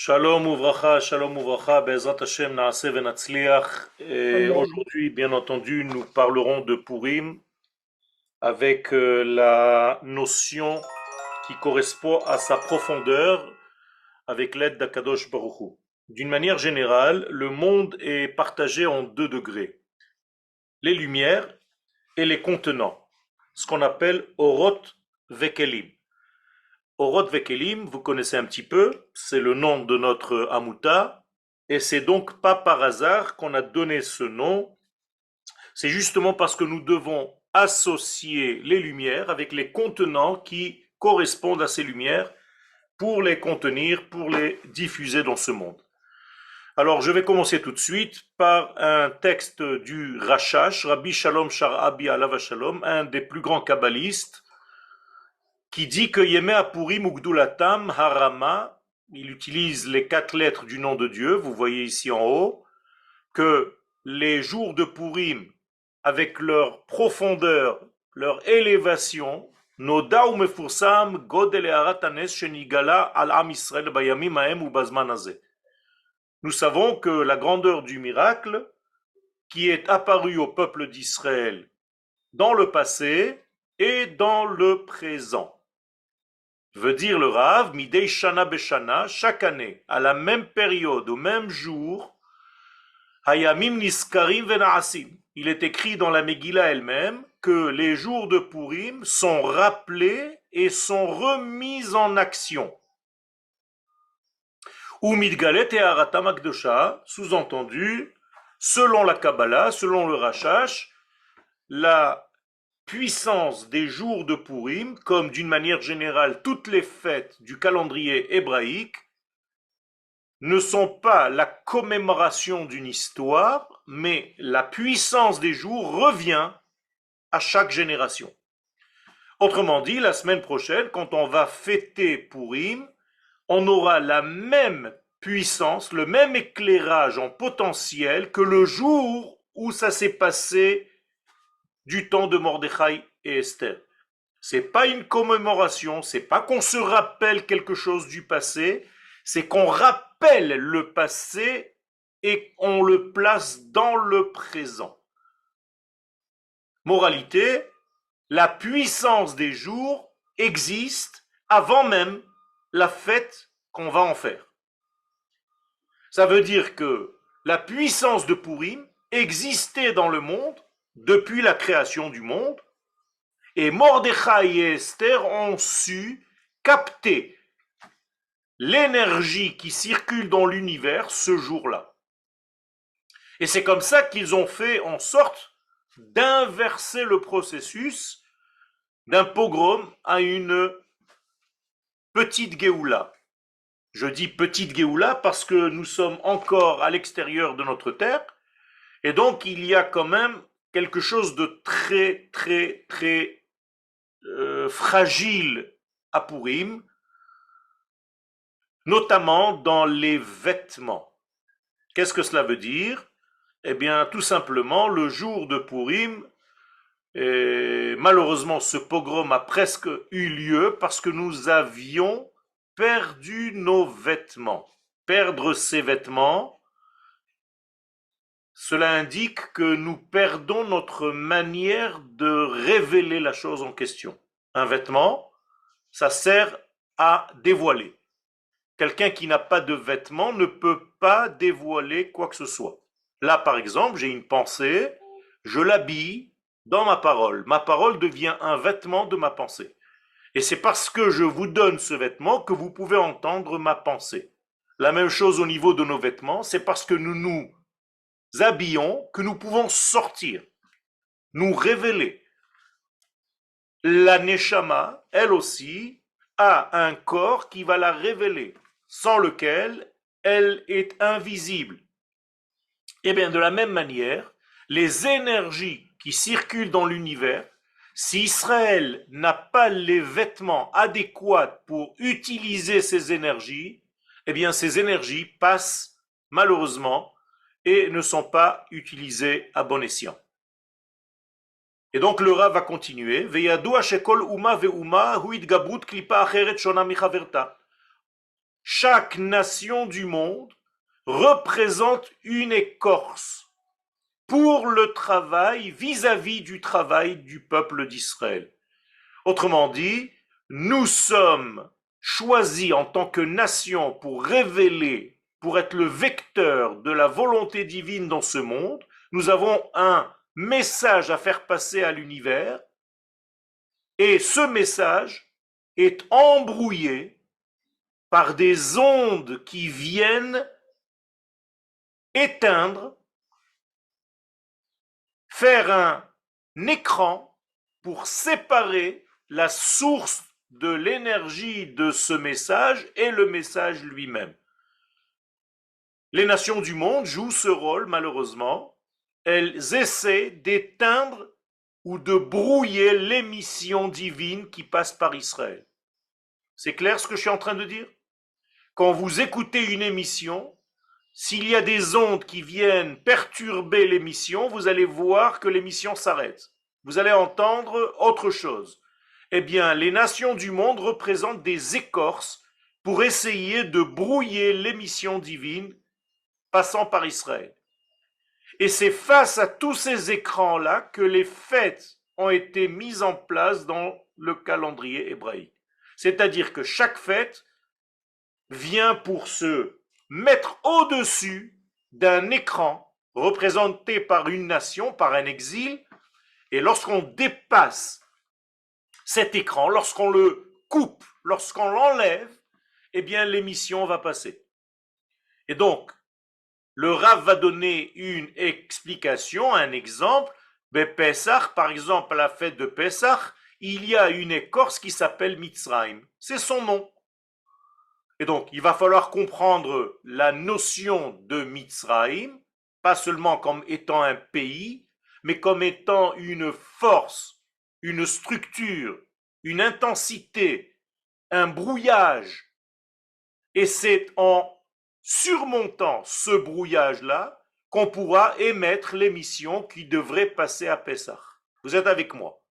Shalom uvracha, Be'ezrat Hashem na'aseh ve'natzliach. Et Amen. aujourd'hui, bien entendu, nous parlerons de Purim avec la notion qui correspond à sa profondeur avec l'aide d'Akadosh Baruch Hu. D'une manière générale, le monde est partagé en deux degrés, les lumières et les contenants, ce qu'on appelle Orot Vekelim. Orot Vekelim, vous connaissez un petit peu, c'est le nom de notre Amuta, et c'est donc pas par hasard qu'on a donné ce nom, c'est justement parce que nous devons associer les lumières avec les contenants qui correspondent à ces lumières pour les contenir, pour les diffuser dans ce monde. Alors je vais commencer tout de suite par un texte du Rashash, Rabbi Shalom Sharabi Alav Shalom, un des plus grands kabbalistes, qui dit que Yemé Apurim Ugdulatam Harama, il utilise les quatre lettres du nom de Dieu, vous voyez ici en haut, que les jours de Purim, avec leur profondeur, leur élévation, Noda ou Mefursam Godel Aratanes Shenigala al Am Israël Bayamim Ahem ou Bazman Hazeh. Nous savons que la grandeur du miracle qui est apparu au peuple d'Israël dans le passé et dans le présent. Veut dire le Rav, Midei Shana Beshana, chaque année, à la même période, au même jour, Hayamim Niskarim Venaasim. Il est écrit dans la Megillah elle-même que les jours de Purim sont rappelés et sont remis en action. Ou Midgalet et Aratam Akdosha, sous-entendu, selon la Kabbalah, selon le Rashash, la puissance des jours de Purim, comme d'une manière générale toutes les fêtes du calendrier hébraïque, ne sont pas la commémoration d'une histoire, mais la puissance des jours revient à chaque génération. Autrement dit, la semaine prochaine, quand on va fêter Purim, on aura la même puissance, le même éclairage en potentiel que le jour où ça s'est passé du temps de Mordechai et Esther. C'est pas une commémoration, c'est pas qu'on se rappelle quelque chose du passé, c'est qu'on rappelle le passé et on le place dans le présent. Moralité, la puissance des jours existe avant même la fête qu'on va en faire. Ça veut dire que la puissance de Purim existait dans le monde depuis la création du monde, et Mordechai et Esther ont su capter l'énergie qui circule dans l'univers ce jour-là. Et c'est comme ça qu'ils ont fait en sorte d'inverser le processus d'un pogrom à une petite Géoula. Je dis petite Géoula parce que nous sommes encore à l'extérieur de notre terre, et donc il y a quand même quelque chose de très très très fragile à Purim, notamment dans les vêtements. Qu'est-ce que cela veut dire? Eh bien, tout simplement, le jour de Purim, malheureusement, ce pogrom a presque eu lieu parce que nous avions perdu nos vêtements. Perdre ces vêtements, cela indique que nous perdons notre manière de révéler la chose en question. Un vêtement, ça sert à dévoiler. Quelqu'un qui n'a pas de vêtements ne peut pas dévoiler quoi que ce soit. Là, par exemple, j'ai une pensée, je l'habille dans ma parole. Ma parole devient un vêtement de ma pensée. Et c'est parce que je vous donne ce vêtement que vous pouvez entendre ma pensée. La même chose au niveau de nos vêtements, c'est parce que nous nous habillons que nous pouvons sortir, nous révéler. La Neshama, elle aussi, a un corps qui va la révéler, sans lequel elle est invisible. Et bien, de la même manière, les énergies qui circulent dans l'univers, si Israël n'a pas les vêtements adéquats pour utiliser ces énergies, eh bien, ces énergies passent malheureusement et ne sont pas utilisées à bon escient. Et donc le Rav va continuer. chaque nation du monde représente une écorce pour le travail vis-à-vis du travail du peuple d'Israël. Autrement dit, nous sommes choisis en tant que nation pour révéler, pour être le vecteur de la volonté divine dans ce monde. Nous avons un message à faire passer à l'univers et ce message est embrouillé par des ondes qui viennent éteindre, faire un écran pour séparer la source de l'énergie de ce message et le message lui-même. Les nations du monde jouent ce rôle, malheureusement. Elles essaient d'éteindre ou de brouiller l'émission divine qui passe par Israël. C'est clair ce que je suis en train de dire? Quand vous écoutez une émission, s'il y a des ondes qui viennent perturber l'émission, vous allez voir que l'émission s'arrête. Vous allez entendre autre chose. Eh bien, les nations du monde représentent des écorces pour essayer de brouiller l'émission divine passant par Israël. Et c'est face à tous ces écrans-là que les fêtes ont été mises en place dans le calendrier hébraïque. C'est-à-dire que chaque fête vient pour se mettre au-dessus d'un écran représenté par une nation, par un exil, et lorsqu'on dépasse cet écran, lorsqu'on le coupe, lorsqu'on l'enlève, eh bien l'émission va passer. Et donc, le Rav va donner une explication, un exemple. Pessah, par exemple, à la fête de Pessah, il y a une écorce qui s'appelle Mitzrayim. C'est son nom. Et donc, il va falloir comprendre la notion de Mitzrayim, pas seulement comme étant un pays, mais comme étant une force, une structure, une intensité, un brouillage. Et c'est en surmontant ce brouillage-là qu'on pourra émettre l'émission qui devrait passer à Pessah. Vous êtes avec moi?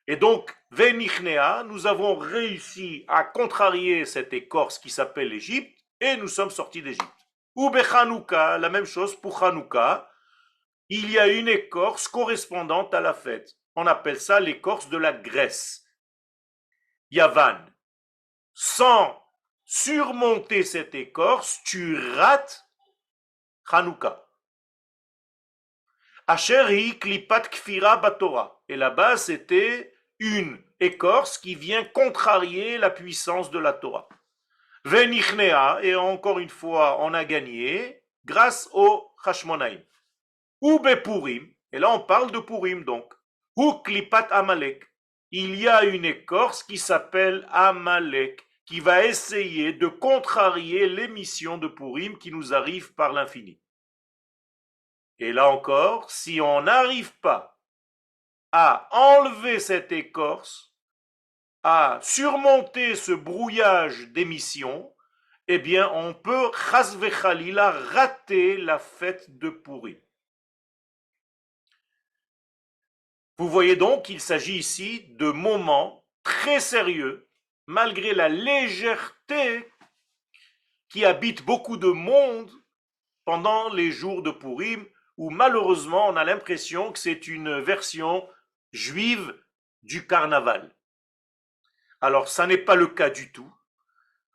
Et donc, Venichnea, nous avons réussi à contrarier cette écorce qui s'appelle l'Égypte et nous sommes sortis d'Égypte. Ou Bechanouka, la même chose pour Hanouka, il y a une écorce correspondante à la fête. On appelle ça l'écorce de la Grèce. Yavan. Sans surmonter cette écorce, tu rates Hanouka. Asher klipat kfira batora. Et là-bas, c'était une écorce qui vient contrarier la puissance de la Torah. Venichnea, et encore une fois, on a gagné grâce au Hashmonaïm. Ou Bepurim, et là on parle de Purim donc. Ou klipat Amalek. Il y a une écorce qui s'appelle Amalek, qui va essayer de contrarier l'émission de Purim qui nous arrive par l'infini. Et là encore, si on n'arrive pas à enlever cette écorce, à surmonter ce brouillage d'émission, eh bien on peut, chas vechalila, rater la fête de Purim. Vous voyez donc qu'il s'agit ici de moments très sérieux, malgré la légèreté qui habite beaucoup de monde pendant les jours de Purim, où malheureusement on a l'impression que c'est une version juive du carnaval. Alors ça n'est pas le cas du tout.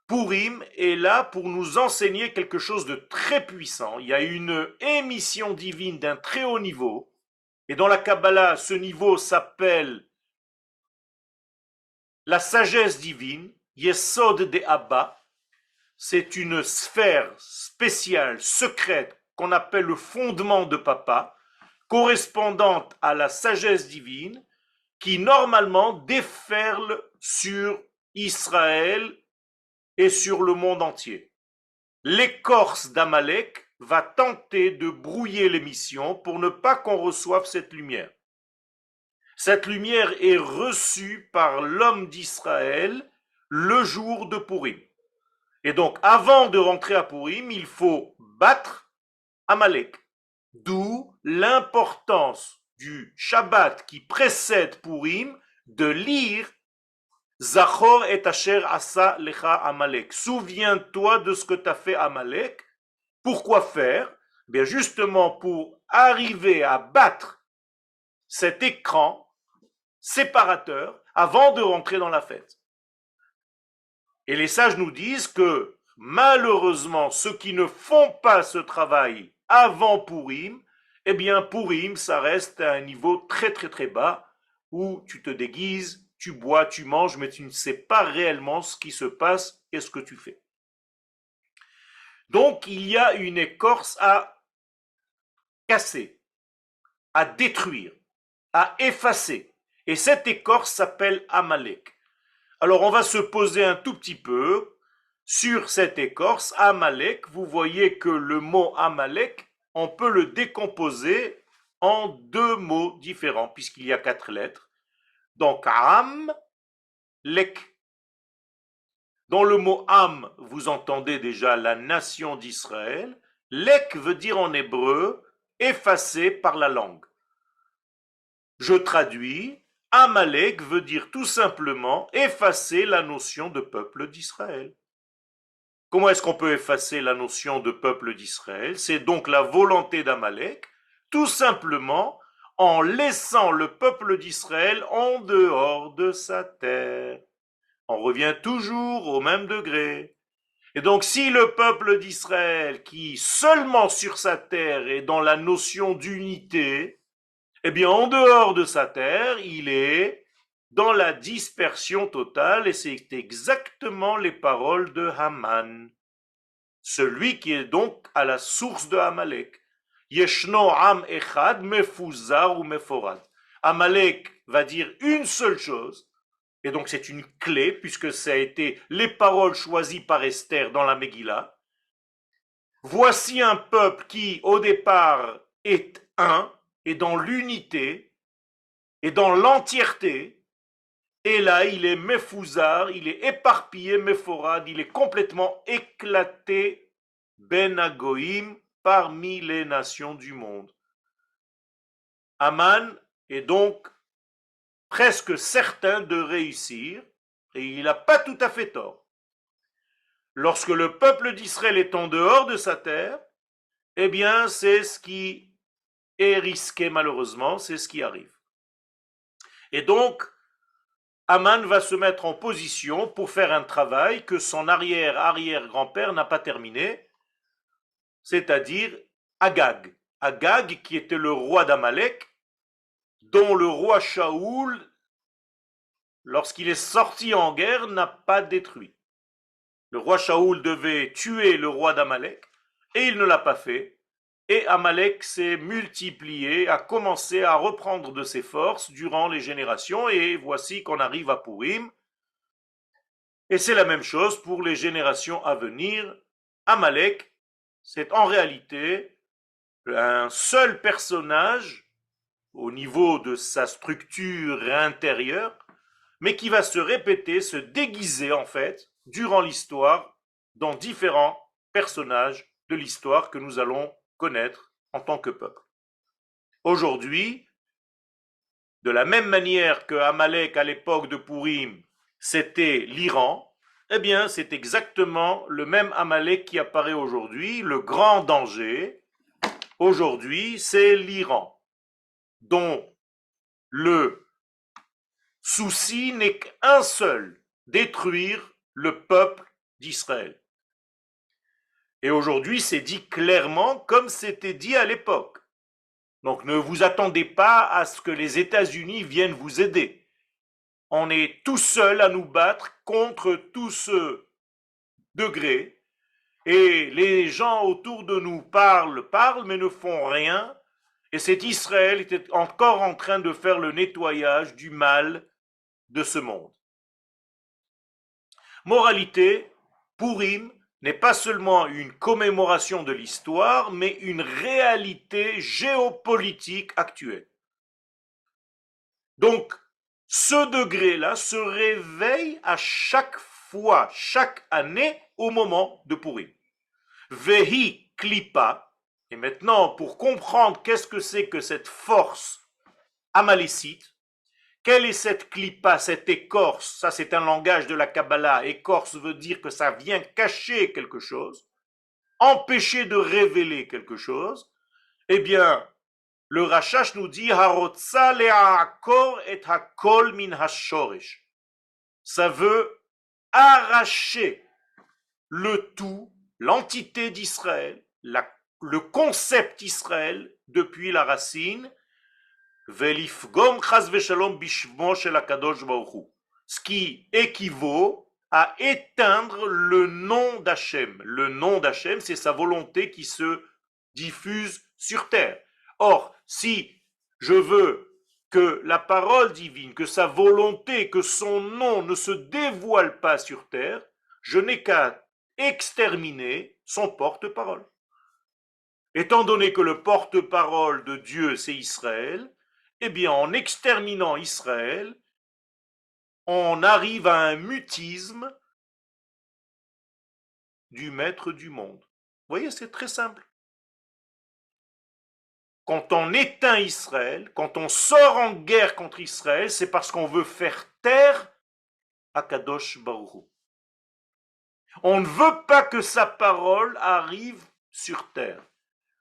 Purim est là pour nous enseigner quelque chose de très puissant. Il y a une émission divine d'un très haut niveau, et dans la Kabbalah, ce niveau s'appelle la sagesse divine, Yesod de Abba. C'est une sphère spéciale, secrète, qu'on appelle le fondement de Papa, correspondante à la sagesse divine, qui normalement déferle sur Israël et sur le monde entier. L'écorce d'Amalek va tenter de brouiller l'émission pour ne pas qu'on reçoive cette lumière. Cette lumière est reçue par l'homme d'Israël le jour de Purim. Et donc, avant de rentrer à Purim, il faut battre Amalek. D'où l'importance du Shabbat qui précède Purim de lire Zachor et asher asa lecha Amalek. Souviens-toi de ce que t'as fait Amalek. Pourquoi faire? Bien justement pour arriver à battre cet écran séparateur avant de rentrer dans la fête. Et les sages nous disent que malheureusement, ceux qui ne font pas ce travail avant Purim, eh bien Purim, ça reste à un niveau très très très bas où tu te déguises, tu bois, tu manges, mais tu ne sais pas réellement ce qui se passe et ce que tu fais. Donc il y a une écorce à casser, à détruire, à effacer. Et cette écorce s'appelle Amalek. Alors on va se poser un tout petit peu sur cette écorce, Amalek. Vous voyez que le mot Amalek, on peut le décomposer en deux mots différents, puisqu'il y a 4 lettres. Donc Am, Lek. Dans le mot Am, vous entendez déjà la nation d'Israël. Lek veut dire en hébreu effacé par la langue. Je traduis, Amalek veut dire tout simplement effacer la notion de peuple d'Israël. Comment est-ce qu'on peut effacer la notion de peuple d'Israël? C'est donc la volonté d'Amalek, tout simplement en laissant le peuple d'Israël en dehors de sa terre. On revient toujours au même degré. Et donc si le peuple d'Israël, qui seulement sur sa terre est dans la notion d'unité, eh bien en dehors de sa terre, il est dans la dispersion totale, et c'est exactement les paroles de Haman, celui qui est donc à la source de Amalek. Yeshno am echad mefuzar ou meforad. Amalek va dire une seule chose, et donc c'est une clé, puisque ça a été les paroles choisies par Esther dans la Megillah. Voici un peuple qui, au départ, est un, et dans l'unité, et dans l'entièreté, et là, il est mefouzar, il est éparpillé, meforad, il est complètement éclaté, ben agoïm, parmi les nations du monde. Aman est donc presque certain de réussir, et il n'a pas tout à fait tort. Lorsque le peuple d'Israël est en dehors de sa terre, eh bien, c'est ce qui est risqué malheureusement, c'est ce qui arrive. Et donc, Aman va se mettre en position pour faire un travail que son arrière-arrière-grand-père n'a pas terminé, c'est-à-dire Agag. Agag qui était le roi d'Amalek, dont le roi Shaoul, lorsqu'il est sorti en guerre, n'a pas détruit. Le roi Shaoul devait tuer le roi d'Amalek, et il ne l'a pas fait. Et Amalek s'est multiplié, a commencé à reprendre de ses forces durant les générations, et voici qu'on arrive à Purim. Et c'est la même chose pour les générations à venir. Amalek, c'est en réalité un seul personnage au niveau de sa structure intérieure, mais qui va se répéter, se déguiser en fait, durant l'histoire, dans différents personnages de l'histoire que nous allons connaître en tant que peuple. Aujourd'hui, de la même manière que Amalek à l'époque de Purim, c'était l'Iran, eh bien c'est exactement le même Amalek qui apparaît aujourd'hui. Le grand danger, aujourd'hui, c'est l'Iran, dont le souci n'est qu'un seul, détruire le peuple d'Israël. Et aujourd'hui, c'est dit clairement comme c'était dit à l'époque. Donc ne vous attendez pas à ce que les États-Unis viennent vous aider. On est tout seul à nous battre contre tout ce degré. Et les gens autour de nous parlent, mais ne font rien. Et c'est Israël qui est encore en train de faire le nettoyage du mal de ce monde. Moralité, Purim n'est pas seulement une commémoration de l'histoire, mais une réalité géopolitique actuelle. Donc, ce degré-là se réveille à chaque fois, chaque année, au moment de Purim. Vehi klipa. Et maintenant, pour comprendre qu'est-ce que c'est que cette force amalécite, Quelle est cette clipa, cette écorce? Ça, c'est un langage de la Kabbalah. Écorce veut dire que ça vient cacher quelque chose, empêcher de révéler quelque chose. Eh bien, le Rashash nous dit Harotza le'akor et hakol min hashorish. Ça veut arracher le tout, l'entité d'Israël, le concept Israël depuis la racine, velifgom chas veshalom bishmo shel hakadosh baruch hu, ce qui équivaut à éteindre le nom d'Hachem. Le nom d'Hachem, c'est sa volonté qui se diffuse sur terre. Or, si je veux que la parole divine, que sa volonté, que son nom ne se dévoile pas sur terre, je n'ai qu'à exterminer son porte-parole. Étant donné que le porte-parole de Dieu, c'est Israël, eh bien, en exterminant Israël, on arrive à un mutisme du maître du monde. Vous voyez, c'est très simple. Quand on éteint Israël, quand on sort en guerre contre Israël, c'est parce qu'on veut faire taire Akadosh Baruch Hu. On ne veut pas que sa parole arrive sur terre.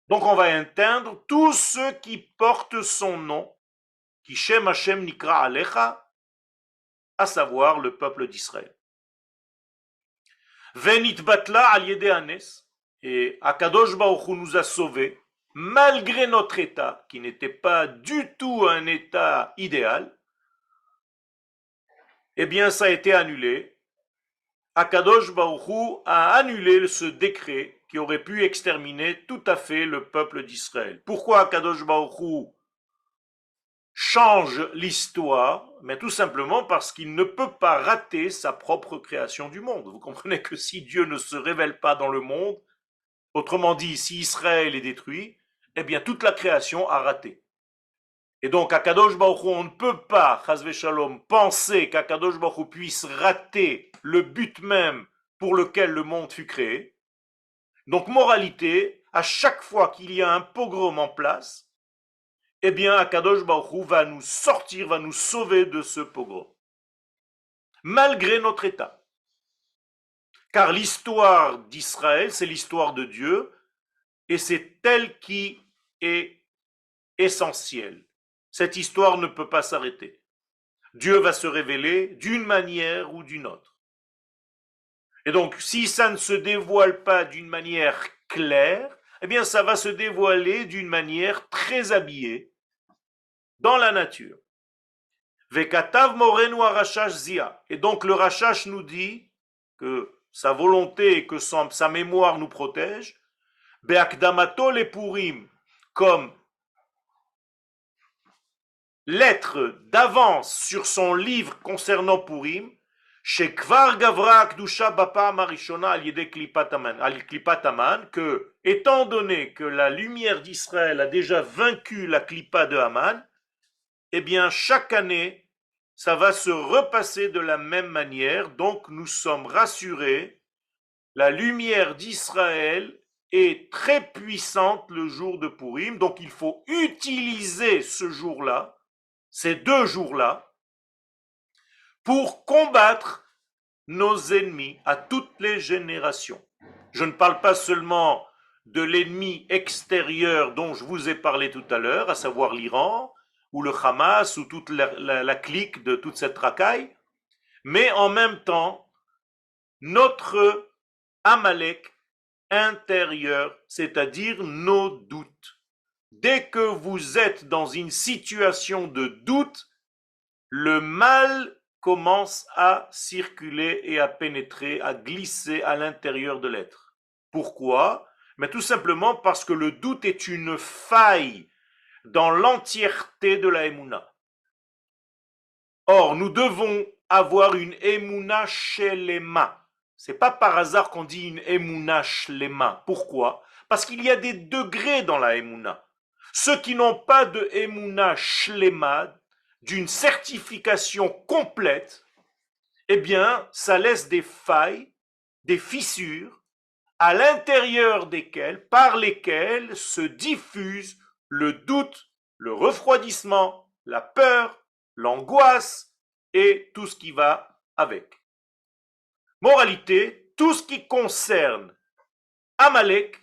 Donc on va éteindre tous ceux qui portent son nom, qui Shem Hashem Nikra Alecha, à savoir le peuple d'Israël. Venit Batla al Yede Anes, et Akadosh Baruch Hu nous a sauvés, malgré notre état, qui n'était pas du tout un état idéal. Eh bien, ça a été annulé. Akadosh Baruch Hu a annulé ce décret qui aurait pu exterminer tout à fait le peuple d'Israël. Pourquoi Akadosh Baruch Hu change l'histoire? Mais tout simplement parce qu'il ne peut pas rater sa propre création du monde. Vous comprenez que si Dieu ne se révèle pas dans le monde, autrement dit, si Israël est détruit, eh bien toute la création a raté. Et donc, Akadosh Baruch Hu, on ne peut pas, Chas Shalom, penser qu'Akadosh Baruch Hu puisse rater le but même pour lequel le monde fut créé. Donc, moralité, à chaque fois qu'il y a un pogrom en place, eh bien, Akadosh Baruch Hu va nous sortir, va nous sauver de ce pogrom. Malgré notre état. Car l'histoire d'Israël, c'est l'histoire de Dieu, et c'est elle qui est essentielle. Cette histoire ne peut pas s'arrêter. Dieu va se révéler d'une manière ou d'une autre. Et donc, si ça ne se dévoile pas d'une manière claire, eh bien, ça va se dévoiler d'une manière très habillée dans la nature. Vekatav morenu arashash zia. Et donc, le Rashash nous dit que sa volonté et que sa mémoire nous protège. Beakdamato le Purim, comme lettre d'avance sur son livre concernant Purim, chez Kvar Gavra Akdusha Bapa Marishona al Yede Klipat Haman, que, étant donné que la lumière d'Israël a déjà vaincu la Klipa de Haman, eh bien, chaque année, ça va se repasser de la même manière. Donc, nous sommes rassurés. La lumière d'Israël est très puissante le jour de Purim. Donc, il faut utiliser ce jour-là, ces 2 jours-là, pour combattre nos ennemis à toutes les générations. Je ne parle pas seulement de l'ennemi extérieur dont je vous ai parlé tout à l'heure, à savoir l'Iran, ou le Hamas, ou toute la clique de toute cette racaille, mais en même temps, notre Amalek intérieur, c'est-à-dire nos doutes. Dès que vous êtes dans une situation de doute, le mal commence à circuler et à pénétrer, à glisser à l'intérieur de l'être. Pourquoi? Mais tout simplement parce que le doute est une faille dans l'entièreté de la Emouna. Or, nous devons avoir une Emouna Shelema. C'est pas par hasard qu'on dit une Emouna Shlema. Pourquoi? Parce qu'il y a des degrés dans la Emouna. Ceux qui n'ont pas de Emouna Shlema, d'une certification complète, eh bien, ça laisse des failles, des fissures, à l'intérieur desquelles, par lesquelles se diffuse le doute, le refroidissement, la peur, l'angoisse et tout ce qui va avec. Moralité, tout ce qui concerne Amalek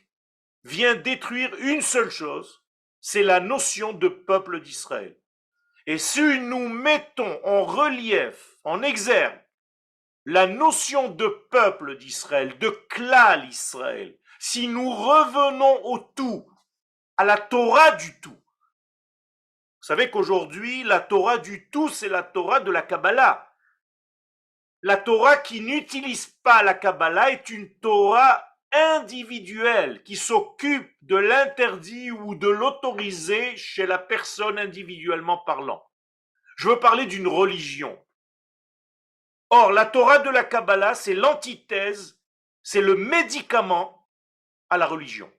vient détruire une seule chose, c'est la notion de peuple d'Israël. Et si nous mettons en relief, en exergue, la notion de peuple d'Israël, de klal Israël, si nous revenons au tout, à la Torah du tout, vous savez qu'aujourd'hui, la Torah du tout, c'est la Torah de la Kabbalah. La Torah qui n'utilise pas la Kabbalah est une Torah individuelle qui s'occupe de l'interdit ou de l'autorisé chez la personne individuellement parlant. Je veux parler d'une religion. Or, la Torah de la Kabbalah, c'est l'antithèse, c'est le médicament à la religion.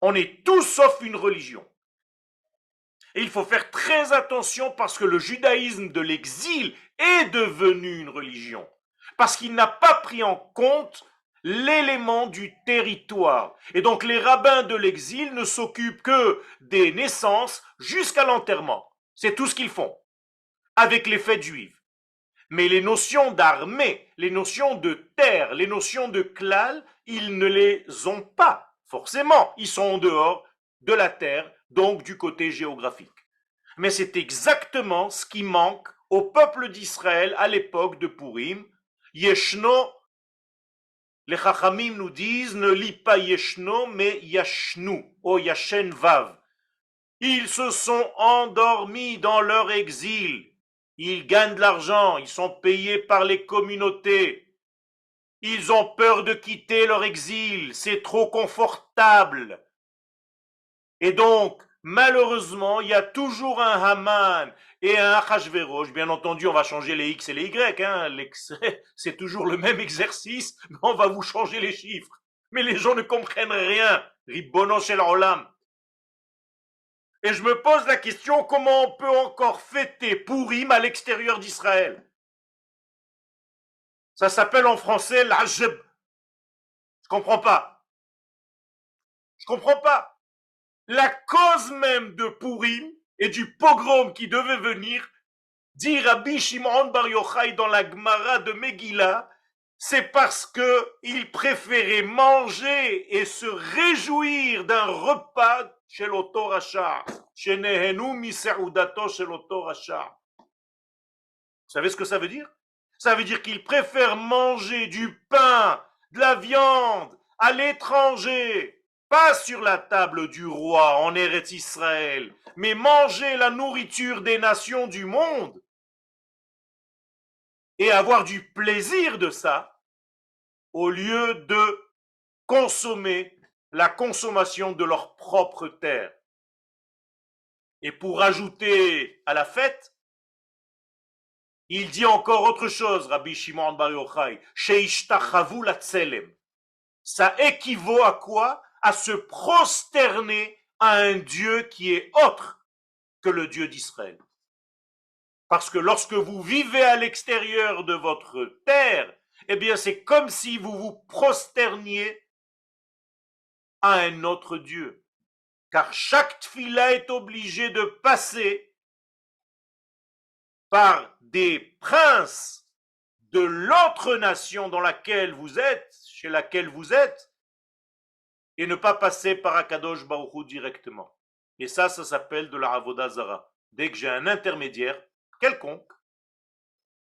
On est tout sauf une religion. Et il faut faire très attention parce que le judaïsme de l'exil est devenu une religion. Parce qu'il n'a pas pris en compte l'élément du territoire. Et donc les rabbins de l'exil ne s'occupent que des naissances jusqu'à l'enterrement. C'est tout ce qu'ils font, avec les fêtes juives. Mais les notions d'armée, les notions de terre, les notions de klal, ils ne les ont pas, forcément. Ils sont en dehors de la terre, donc du côté géographique. Mais c'est exactement ce qui manque au peuple d'Israël à l'époque de Purim. Yeshno, les Chachamim nous disent, ne lis pas Yeshno, mais Yashnu, ou Yashen Vav. Ils se sont endormis dans leur exil. Ils gagnent de l'argent, ils sont payés par les communautés. Ils ont peur de quitter leur exil, c'est trop confortable. Et donc, malheureusement, il y a toujours un Haman et un Achashverosh. Bien entendu, on va changer les X et les Y. Hein. C'est toujours le même exercice, mais on va vous changer les chiffres. Mais les gens ne comprennent rien. Ribono shel olam. Et je me pose la question, comment on peut encore fêter Purim à l'extérieur d'Israël? Ça s'appelle en français l'ajeb. Je comprends pas. Je comprends pas. La cause même de Purim et du pogrom qui devait venir, dit Rabbi Shimon Bar Yochai dans la Gemara de Megillah, c'est parce qu'il préférait manger et se réjouir d'un repas chez l'Oto Racha. Chez Nehenu Miserudato chez l'Oto Racha. Vous savez ce que ça veut dire? Ça veut dire qu'il préfère manger du pain, de la viande à l'étranger, pas sur la table du roi en Eretz Israël, mais manger la nourriture des nations du monde et avoir du plaisir de ça, au lieu de consommer la consommation de leur propre terre. Et pour ajouter à la fête, il dit encore autre chose, Rabbi Shimon Bar Yochai, Sheishtachavu latselem. Ça équivaut à quoi? À se prosterner à un Dieu qui est autre que le Dieu d'Israël. Parce que lorsque vous vivez à l'extérieur de votre terre, eh bien c'est comme si vous vous prosterniez à un autre Dieu. Car chaque tfila est obligé de passer par des princes de l'autre nation dans laquelle vous êtes, chez laquelle vous êtes, et ne pas passer par Akadosh Baruch Hu directement. Et ça s'appelle de la Avodah Zara. Dès que j'ai un intermédiaire quelconque,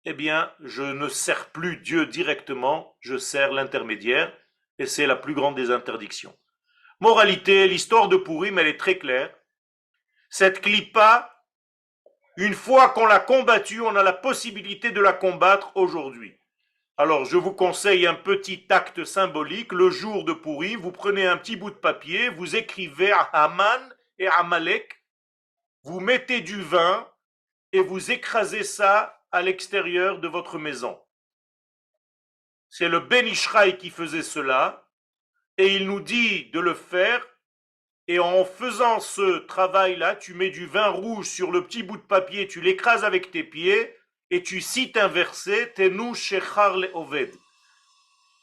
eh bien, je ne sers plus Dieu directement, je sers l'intermédiaire, et c'est la plus grande des interdictions. Moralité, l'histoire de Purim, elle est très claire. Cette clipa, une fois qu'on l'a combattue, on a la possibilité de la combattre aujourd'hui. Alors, je vous conseille un petit acte symbolique. Le jour de Purim, vous prenez un petit bout de papier, vous écrivez à Haman et à Amalek, vous mettez du vin et vous écrasez ça à l'extérieur de votre maison. C'est le Ben Ishraï qui faisait cela, et il nous dit de le faire, et en faisant ce travail-là, tu mets du vin rouge sur le petit bout de papier, tu l'écrases avec tes pieds, et tu cites un verset, Tenu Shechar Le'oved.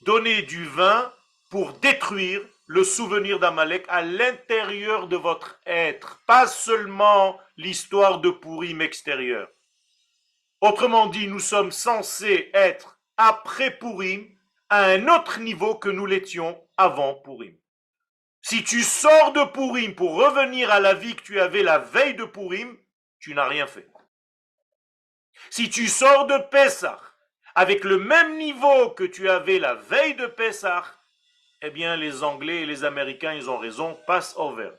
Donnez du vin pour détruire le souvenir d'Amalek à l'intérieur de votre être, pas seulement l'histoire de Purim extérieure. Autrement dit, nous sommes censés être après Purim à un autre niveau que nous l'étions avant Purim. Si tu sors de Purim pour revenir à la vie que tu avais la veille de Purim, tu n'as rien fait. Si tu sors de Pessah avec le même niveau que tu avais la veille de Pessah, eh bien les Anglais et les Américains, ils ont raison, pass over.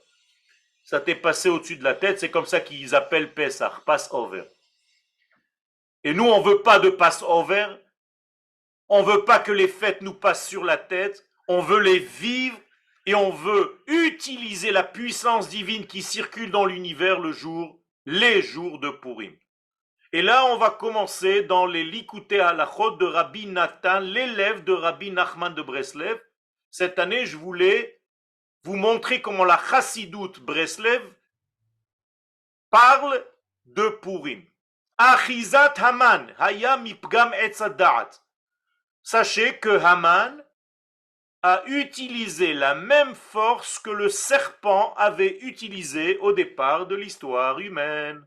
Ça t'est passé au-dessus de la tête, c'est comme ça qu'ils appellent Pessah, pass over. Et nous, on ne veut pas de pass over, on ne veut pas que les fêtes nous passent sur la tête, on veut les vivre et on veut utiliser la puissance divine qui circule dans l'univers les jours de Purim. Et là, on va commencer dans les Likutei Halachot de Rabbi Nathan, l'élève de Rabbi Nachman de Breslev. Cette année, je voulais vous montrer comment la Chassidoute Breslev parle de Purim. Achizat Haman, Haya Mipgam Etzadat. Sachez que Haman a utilisé la même force que le serpent avait utilisé au départ de l'histoire humaine.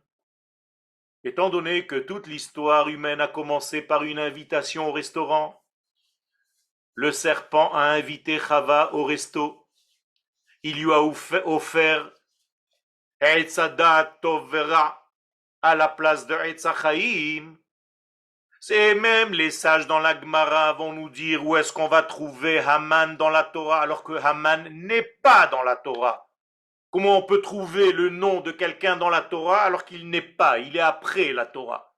Étant donné que toute l'histoire humaine a commencé par une invitation au restaurant, le serpent a invité Chava au resto. Il lui a offert Etzadat Tovera à la place de Etzachaim. C'est même les sages dans la Gemara vont nous dire où est-ce qu'on va trouver Haman dans la Torah alors que Haman n'est pas dans la Torah. Comment on peut trouver le nom de quelqu'un dans la Torah alors qu'il n'est pas, il est après la Torah.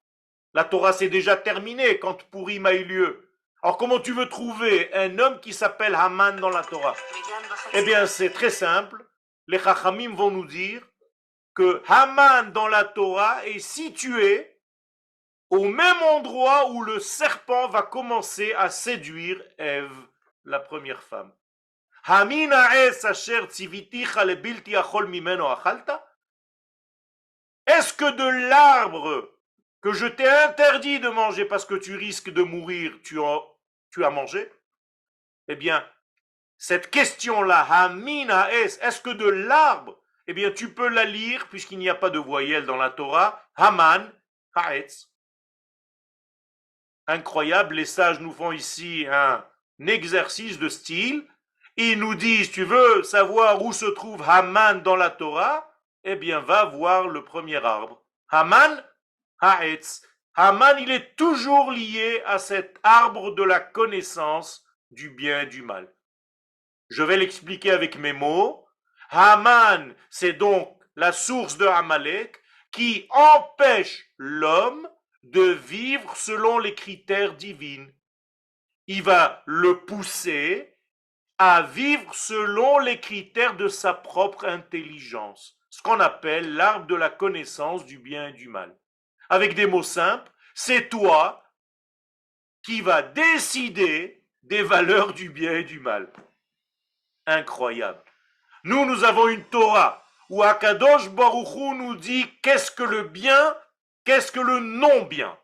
La Torah s'est déjà terminée quand Purim a eu lieu. Alors comment tu veux trouver un homme qui s'appelle Haman dans la Torah? Eh bien c'est très simple, les Chachamim vont nous dire que Haman dans la Torah est situé au même endroit où le serpent va commencer à séduire Ève, la première femme. Est-ce que de l'arbre que je t'ai interdit de manger parce que tu risques de mourir, tu as mangé? Eh bien, cette question-là, est-ce que de l'arbre, eh bien, tu peux la lire, puisqu'il n'y a pas de voyelle dans la Torah, Haman, Ha'etz. Incroyable, les sages nous font ici un exercice de style. Ils nous disent, tu veux savoir où se trouve Haman dans la Torah? Eh bien, va voir le premier arbre. Haman, Ha'etz. Haman, il est toujours lié à cet arbre de la connaissance du bien et du mal. Je vais l'expliquer avec mes mots. Haman, c'est donc la source de Amalek qui empêche l'homme de vivre selon les critères divins. Il va le pousser à vivre selon les critères de sa propre intelligence, ce qu'on appelle l'arbre de la connaissance du bien et du mal. Avec des mots simples, c'est toi qui vas décider des valeurs du bien et du mal. Incroyable. Nous avons une Torah où Akadosh Baruch Hu nous dit qu'est-ce que le bien, qu'est-ce que le non-bien.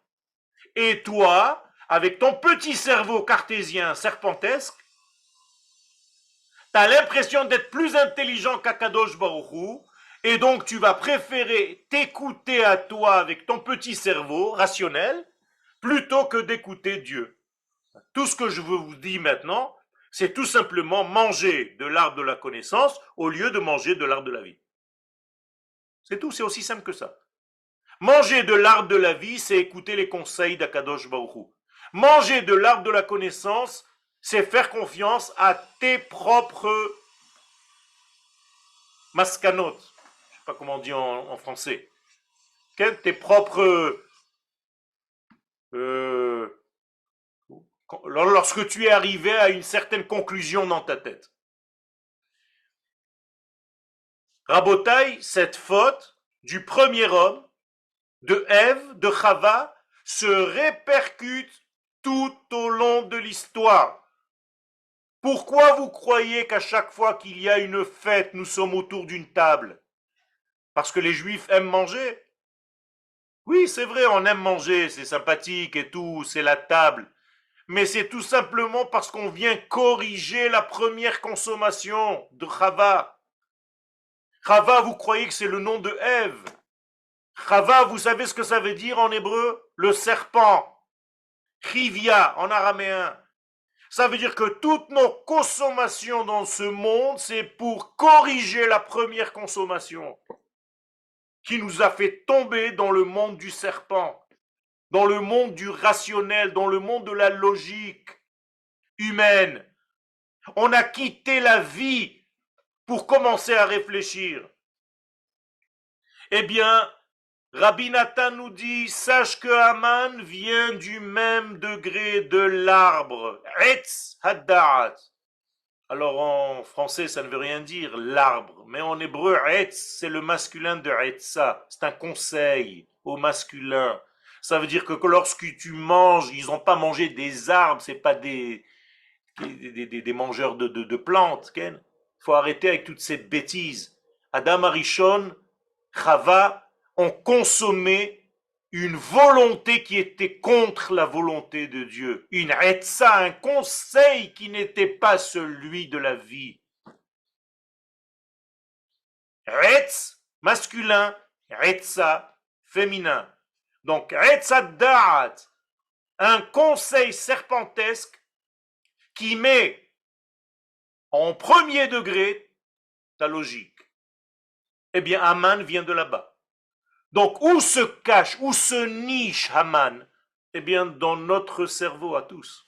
Et toi, avec ton petit cerveau cartésien serpentesque, tu as l'impression d'être plus intelligent qu'Akadosh Baruch Hu, et donc tu vas préférer t'écouter à toi avec ton petit cerveau rationnel, plutôt que d'écouter Dieu. Tout ce que je vous dis maintenant, c'est tout simplement manger de l'arbre de la connaissance au lieu de manger de l'arbre de la vie. C'est tout, c'est aussi simple que ça. Manger de l'arbre de la vie, c'est écouter les conseils d'Akadosh Baruch Hu. Manger de l'arbre de la connaissance, c'est faire confiance à tes propres mascanotes. Je ne sais pas comment on dit en français. Tes propres... lorsque tu es arrivé à une certaine conclusion dans ta tête. Rabotaï, cette faute du premier homme, de Ève, de Chava, se répercute tout au long de l'histoire. Pourquoi vous croyez qu'à chaque fois qu'il y a une fête, nous sommes autour d'une table? Parce que les Juifs aiment manger? Oui, c'est vrai, on aime manger, c'est sympathique et tout, c'est la table. Mais c'est tout simplement parce qu'on vient corriger la première consommation de Chava. Chava, vous croyez que c'est le nom de Ève? Chava, vous savez ce que ça veut dire en hébreu? le serpent, chivia en araméen. Ça veut dire que toutes nos consommations dans ce monde, c'est pour corriger la première consommation qui nous a fait tomber dans le monde du serpent, dans le monde du rationnel, dans le monde de la logique humaine. On a quitté la vie pour commencer à réfléchir. Eh bien, Rabbi Nathan nous dit, sache que Haman vient du même degré de l'arbre. Etz Hadda'at. Alors en français, ça ne veut rien dire, l'arbre. Mais en hébreu, Etz, c'est le masculin de Etza. C'est un conseil au masculin. Ça veut dire que lorsque tu manges, ils n'ont pas mangé des arbres, c'est pas des mangeurs de plantes. Il faut arrêter avec toutes ces bêtises. Adam Arishon, Chava ont consommé une volonté qui était contre la volonté de Dieu. Une etza, un conseil qui n'était pas celui de la vie. Etz, masculin, etza, féminin. Donc, etza da'at, un conseil serpentesque qui met en premier degré ta logique. Eh bien, Haman vient de là-bas. Donc, où se cache, où se niche Haman? Eh bien, dans notre cerveau à tous.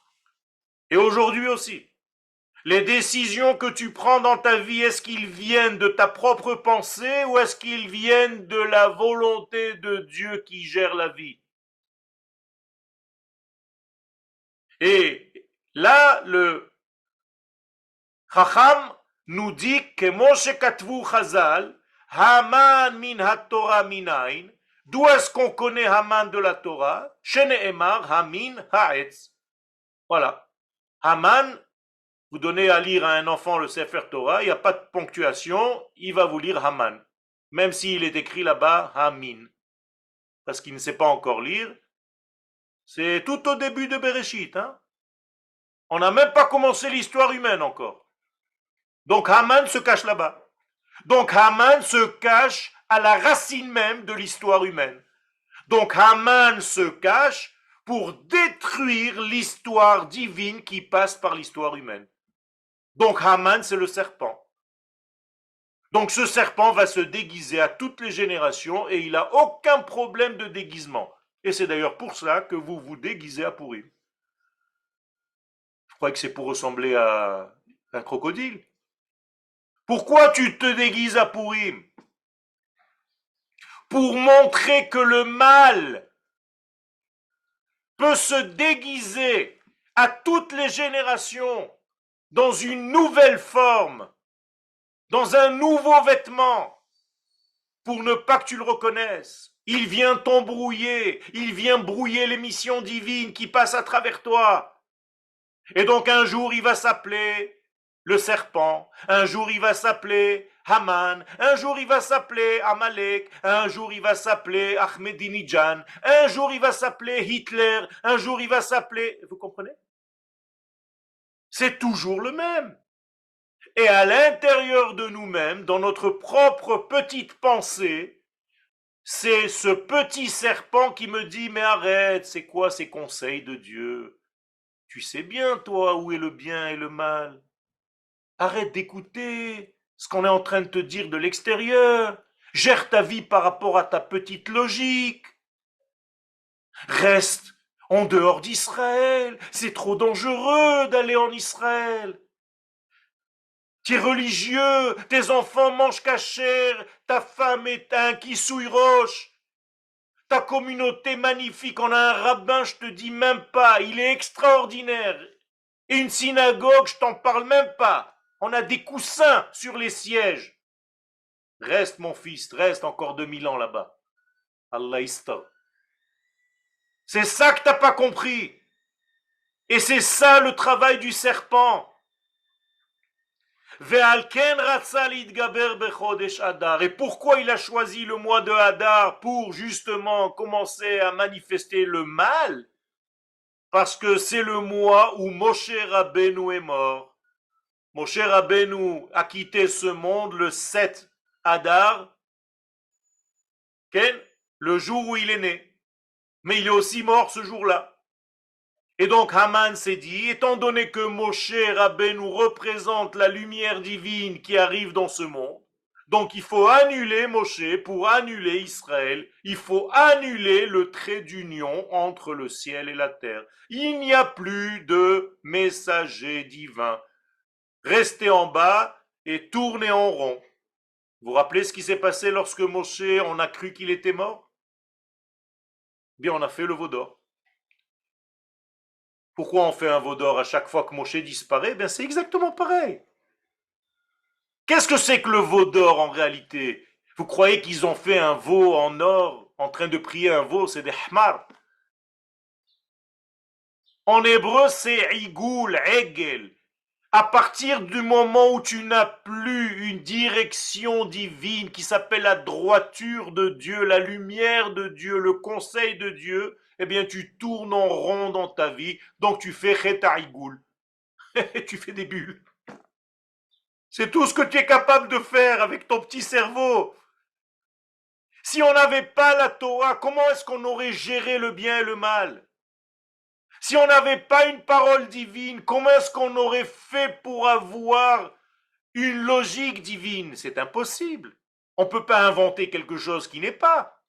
Et aujourd'hui aussi. Les décisions que tu prends dans ta vie, est-ce qu'ils viennent de ta propre pensée ou est-ce qu'ils viennent de la volonté de Dieu qui gère la vie? Et là, le Chacham nous dit que Moshe Katvu Chazal, Haman min ha-Torah minayin. D'où est-ce qu'on connaît Haman de la Torah? Shene'emar Hamin ha'etz. Voilà. Haman, vous donnez à lire à un enfant le Sefer Torah, il n'y a pas de ponctuation, il va vous lire Haman. Même s'il est écrit là-bas Hamin. Parce qu'il ne sait pas encore lire. C'est tout au début de Bereshit. Hein? On n'a même pas commencé l'histoire humaine encore. Donc Haman se cache là-bas. Donc Haman se cache à la racine même de l'histoire humaine. Donc Haman se cache pour détruire l'histoire divine qui passe par l'histoire humaine. Donc Haman, c'est le serpent. Donc ce serpent va se déguiser à toutes les générations et il n'a aucun problème de déguisement. Et c'est d'ailleurs pour cela que vous vous déguisez à Pourim. Je crois que c'est pour ressembler à un crocodile. Pourquoi tu te déguises à Pourim? Pour montrer que le mal peut se déguiser à toutes les générations dans une nouvelle forme, dans un nouveau vêtement, pour ne pas que tu le reconnaisses. Il vient t'embrouiller, il vient brouiller les missions divines qui passent à travers toi. Et donc un jour il va s'appeler le serpent, un jour il va s'appeler Haman, un jour il va s'appeler Amalek, un jour il va s'appeler Ahmadinejad, un jour il va s'appeler Hitler, un jour il va s'appeler... Vous comprenez? C'est toujours le même. Et à l'intérieur de nous-mêmes, dans notre propre petite pensée, c'est ce petit serpent qui me dit, mais arrête, c'est quoi ces conseils de Dieu? Tu sais bien, toi, où est le bien et le mal. Arrête d'écouter ce qu'on est en train de te dire de l'extérieur. Gère ta vie par rapport à ta petite logique. Reste en dehors d'Israël. C'est trop dangereux d'aller en Israël. Tu es religieux, tes enfants mangent cachère, ta femme est un kissouille roche. Ta communauté magnifique, on a un rabbin, je te dis même pas, il est extraordinaire. Et une synagogue, je t'en parle même pas. On a des coussins sur les sièges. Reste mon fils, reste encore 2000 ans là-bas. Allah istop. C'est ça que t'as pas compris. Et c'est ça le travail du serpent. Et pourquoi il a choisi le mois de Hadar pour justement commencer à manifester le mal? Parce que c'est le mois où Moshe Rabbeinu est mort. Moshe Rabbeinu a quitté ce monde le 7 Hadar, le jour où il est né. Mais il est aussi mort ce jour-là. Et donc Haman s'est dit, étant donné que Moshe Rabbeinu représente la lumière divine qui arrive dans ce monde, donc il faut annuler Moshe pour annuler Israël, il faut annuler le trait d'union entre le ciel et la terre. Il n'y a plus de messager divin. Restez en bas et tournez en rond. Vous vous rappelez ce qui s'est passé lorsque Moshe, on a cru qu'il était mort? Bien, on a fait le veau d'or. Pourquoi on fait un veau d'or à chaque fois que Moshe disparaît? Ben c'est exactement pareil. Qu'est-ce que c'est que le veau d'or en réalité? Vous croyez qu'ils ont fait un veau en or en train de prier un veau? C'est des hmar. En hébreu, c'est igoul, egel. À partir du moment où tu n'as plus une direction divine qui s'appelle la droiture de Dieu, la lumière de Dieu, le conseil de Dieu, eh bien tu tournes en rond dans ta vie, donc tu fais chetarigoul. Tu fais des bulles. C'est tout ce que tu es capable de faire avec ton petit cerveau. Si on n'avait pas la Torah, comment est-ce qu'on aurait géré le bien et le mal? Si on n'avait pas une parole divine, comment est-ce qu'on aurait fait pour avoir une logique divine? C'est impossible. On ne peut pas inventer quelque chose qui n'est pas.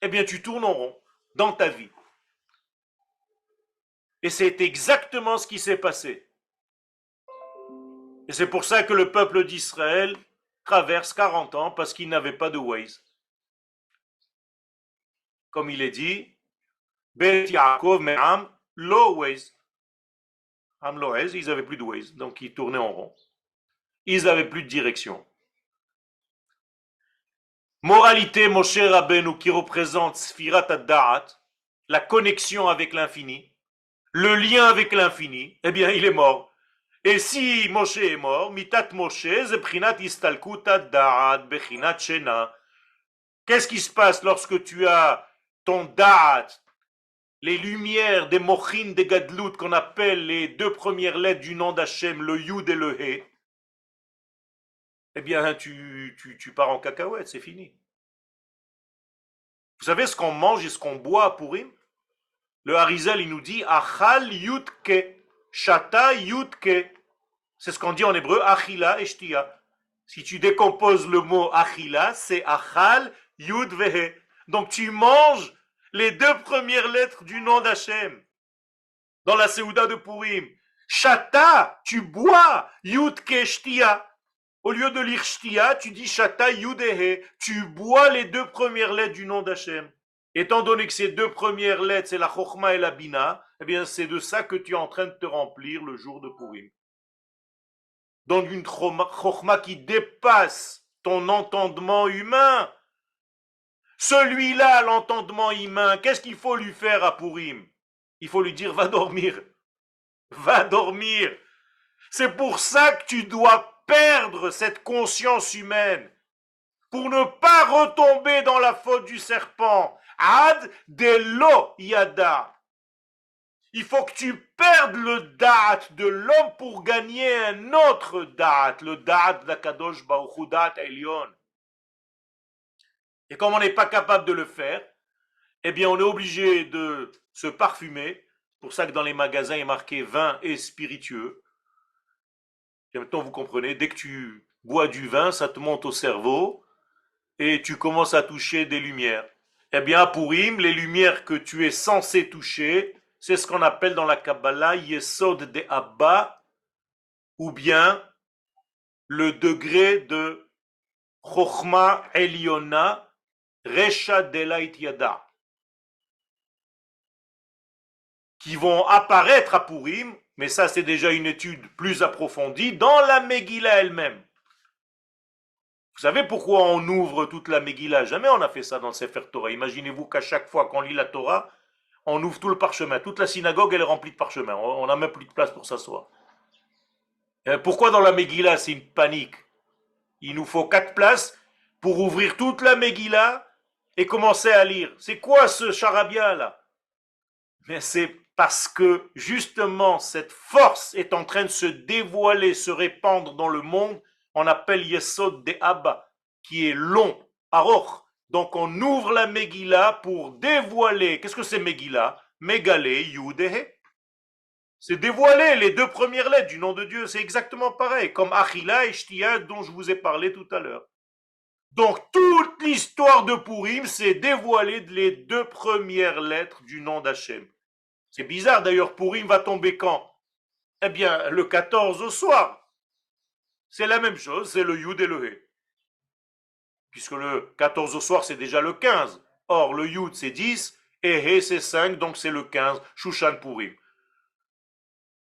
Eh bien, tu tournes en rond dans ta vie. Et c'est exactement ce qui s'est passé. Et c'est pour ça que le peuple d'Israël traverse 40 ans parce qu'il n'avait pas de Waze. Comme il est dit, Bet Yaakov Me'am Lo Waze. Am Lo Waze, ils n'avaient plus de Waze, donc ils tournaient en rond. Ils n'avaient plus de direction. Moralité, Moshe Rabbeinu, qui représente Sfirat Ad-Da'at, la connexion avec l'infini, le lien avec l'infini, eh bien, il est mort. Et si Moshe est mort, Mitat Moshe, Zeprinat Istalkut Ad-Da'at, Bechinat Shena. Qu'est-ce qui se passe lorsque tu as ton Da'at, les lumières des Mochin, des Gadlut, qu'on appelle les deux premières lettres du nom d'Hachem, le Yud et le He? Eh bien, tu pars en cacahuète, c'est fini. Vous savez ce qu'on mange et ce qu'on boit à Purim? Le Harizal, il nous dit Achal Yutke, Shata Yutke. C'est ce qu'on dit en hébreu, Achila et Shtia. Si tu décomposes le mot Achila, c'est Achal Yud Vehe. Donc tu manges les deux premières lettres du nom d'Hachem dans la Seouda de Purim. Shata, tu bois Yutke Shtia. Au lieu de lire Shtia, tu dis Shata Yudehe. Tu bois les deux premières lettres du nom d'Hachem. Étant donné que ces deux premières lettres, c'est la Chochma et la Bina, eh bien c'est de ça que tu es en train de te remplir le jour de Purim. Donc une Chochma qui dépasse ton entendement humain. Celui-là, l'entendement humain, qu'est-ce qu'il faut lui faire à Purim? Il faut lui dire va dormir. Va dormir. C'est pour ça que tu dois perdre cette conscience humaine pour ne pas retomber dans la faute du serpent. Ad de lo yada. Il faut que tu perdes le da'at de l'homme pour gagner un autre da'at, le da'at d'Akadosh Baruch Hu, da'at Elyon. Et comme on n'est pas capable de le faire, eh bien on est obligé de se parfumer. C'est pour ça que dans les magasins il est marqué vin et spiritueux. Et maintenant vous comprenez, dès que tu bois du vin, ça te monte au cerveau et tu commences à toucher des lumières. Eh bien, à Purim, les lumières que tu es censé toucher, c'est ce qu'on appelle dans la Kabbalah Yesod de Abba, ou bien le degré de Chochma Eliona, Resha Delait Yada, qui vont apparaître à Purim, mais ça c'est déjà une étude plus approfondie, dans la Megillah elle-même. Vous savez pourquoi on ouvre toute la Megillah? Jamais on a fait ça dans le Sefer Torah. Imaginez-vous qu'à chaque fois qu'on lit la Torah, on ouvre tout le parchemin. Toute la synagogue, elle est remplie de parchemins. On n'a même plus de place pour s'asseoir. Pourquoi dans la Megillah, c'est une panique? Il nous faut 4 places pour ouvrir toute la Megillah et commencer à lire. C'est quoi ce charabia là? Mais c'est parce que justement cette force est en train de se dévoiler, se répandre dans le monde. On appelle Yesod de Abba, qui est long, Aroch, Donc on ouvre la Megillah pour dévoiler. Qu'est-ce que c'est Megillah? Megalé, Yudehe. C'est dévoiler les deux premières lettres du nom de Dieu. C'est exactement pareil, comme Achila et Shtia dont je vous ai parlé tout à l'heure. Donc toute l'histoire de Purim, c'est dévoiler les deux premières lettres du nom d'Hachem. C'est bizarre d'ailleurs, Purim va tomber quand? Eh bien, le 14 au soir. C'est la même chose, c'est le Yud et le He. Puisque le 14 au soir, c'est déjà le 15. Or, le Yud, c'est 10, et He, c'est 5, donc c'est le 15, Shushan Purim.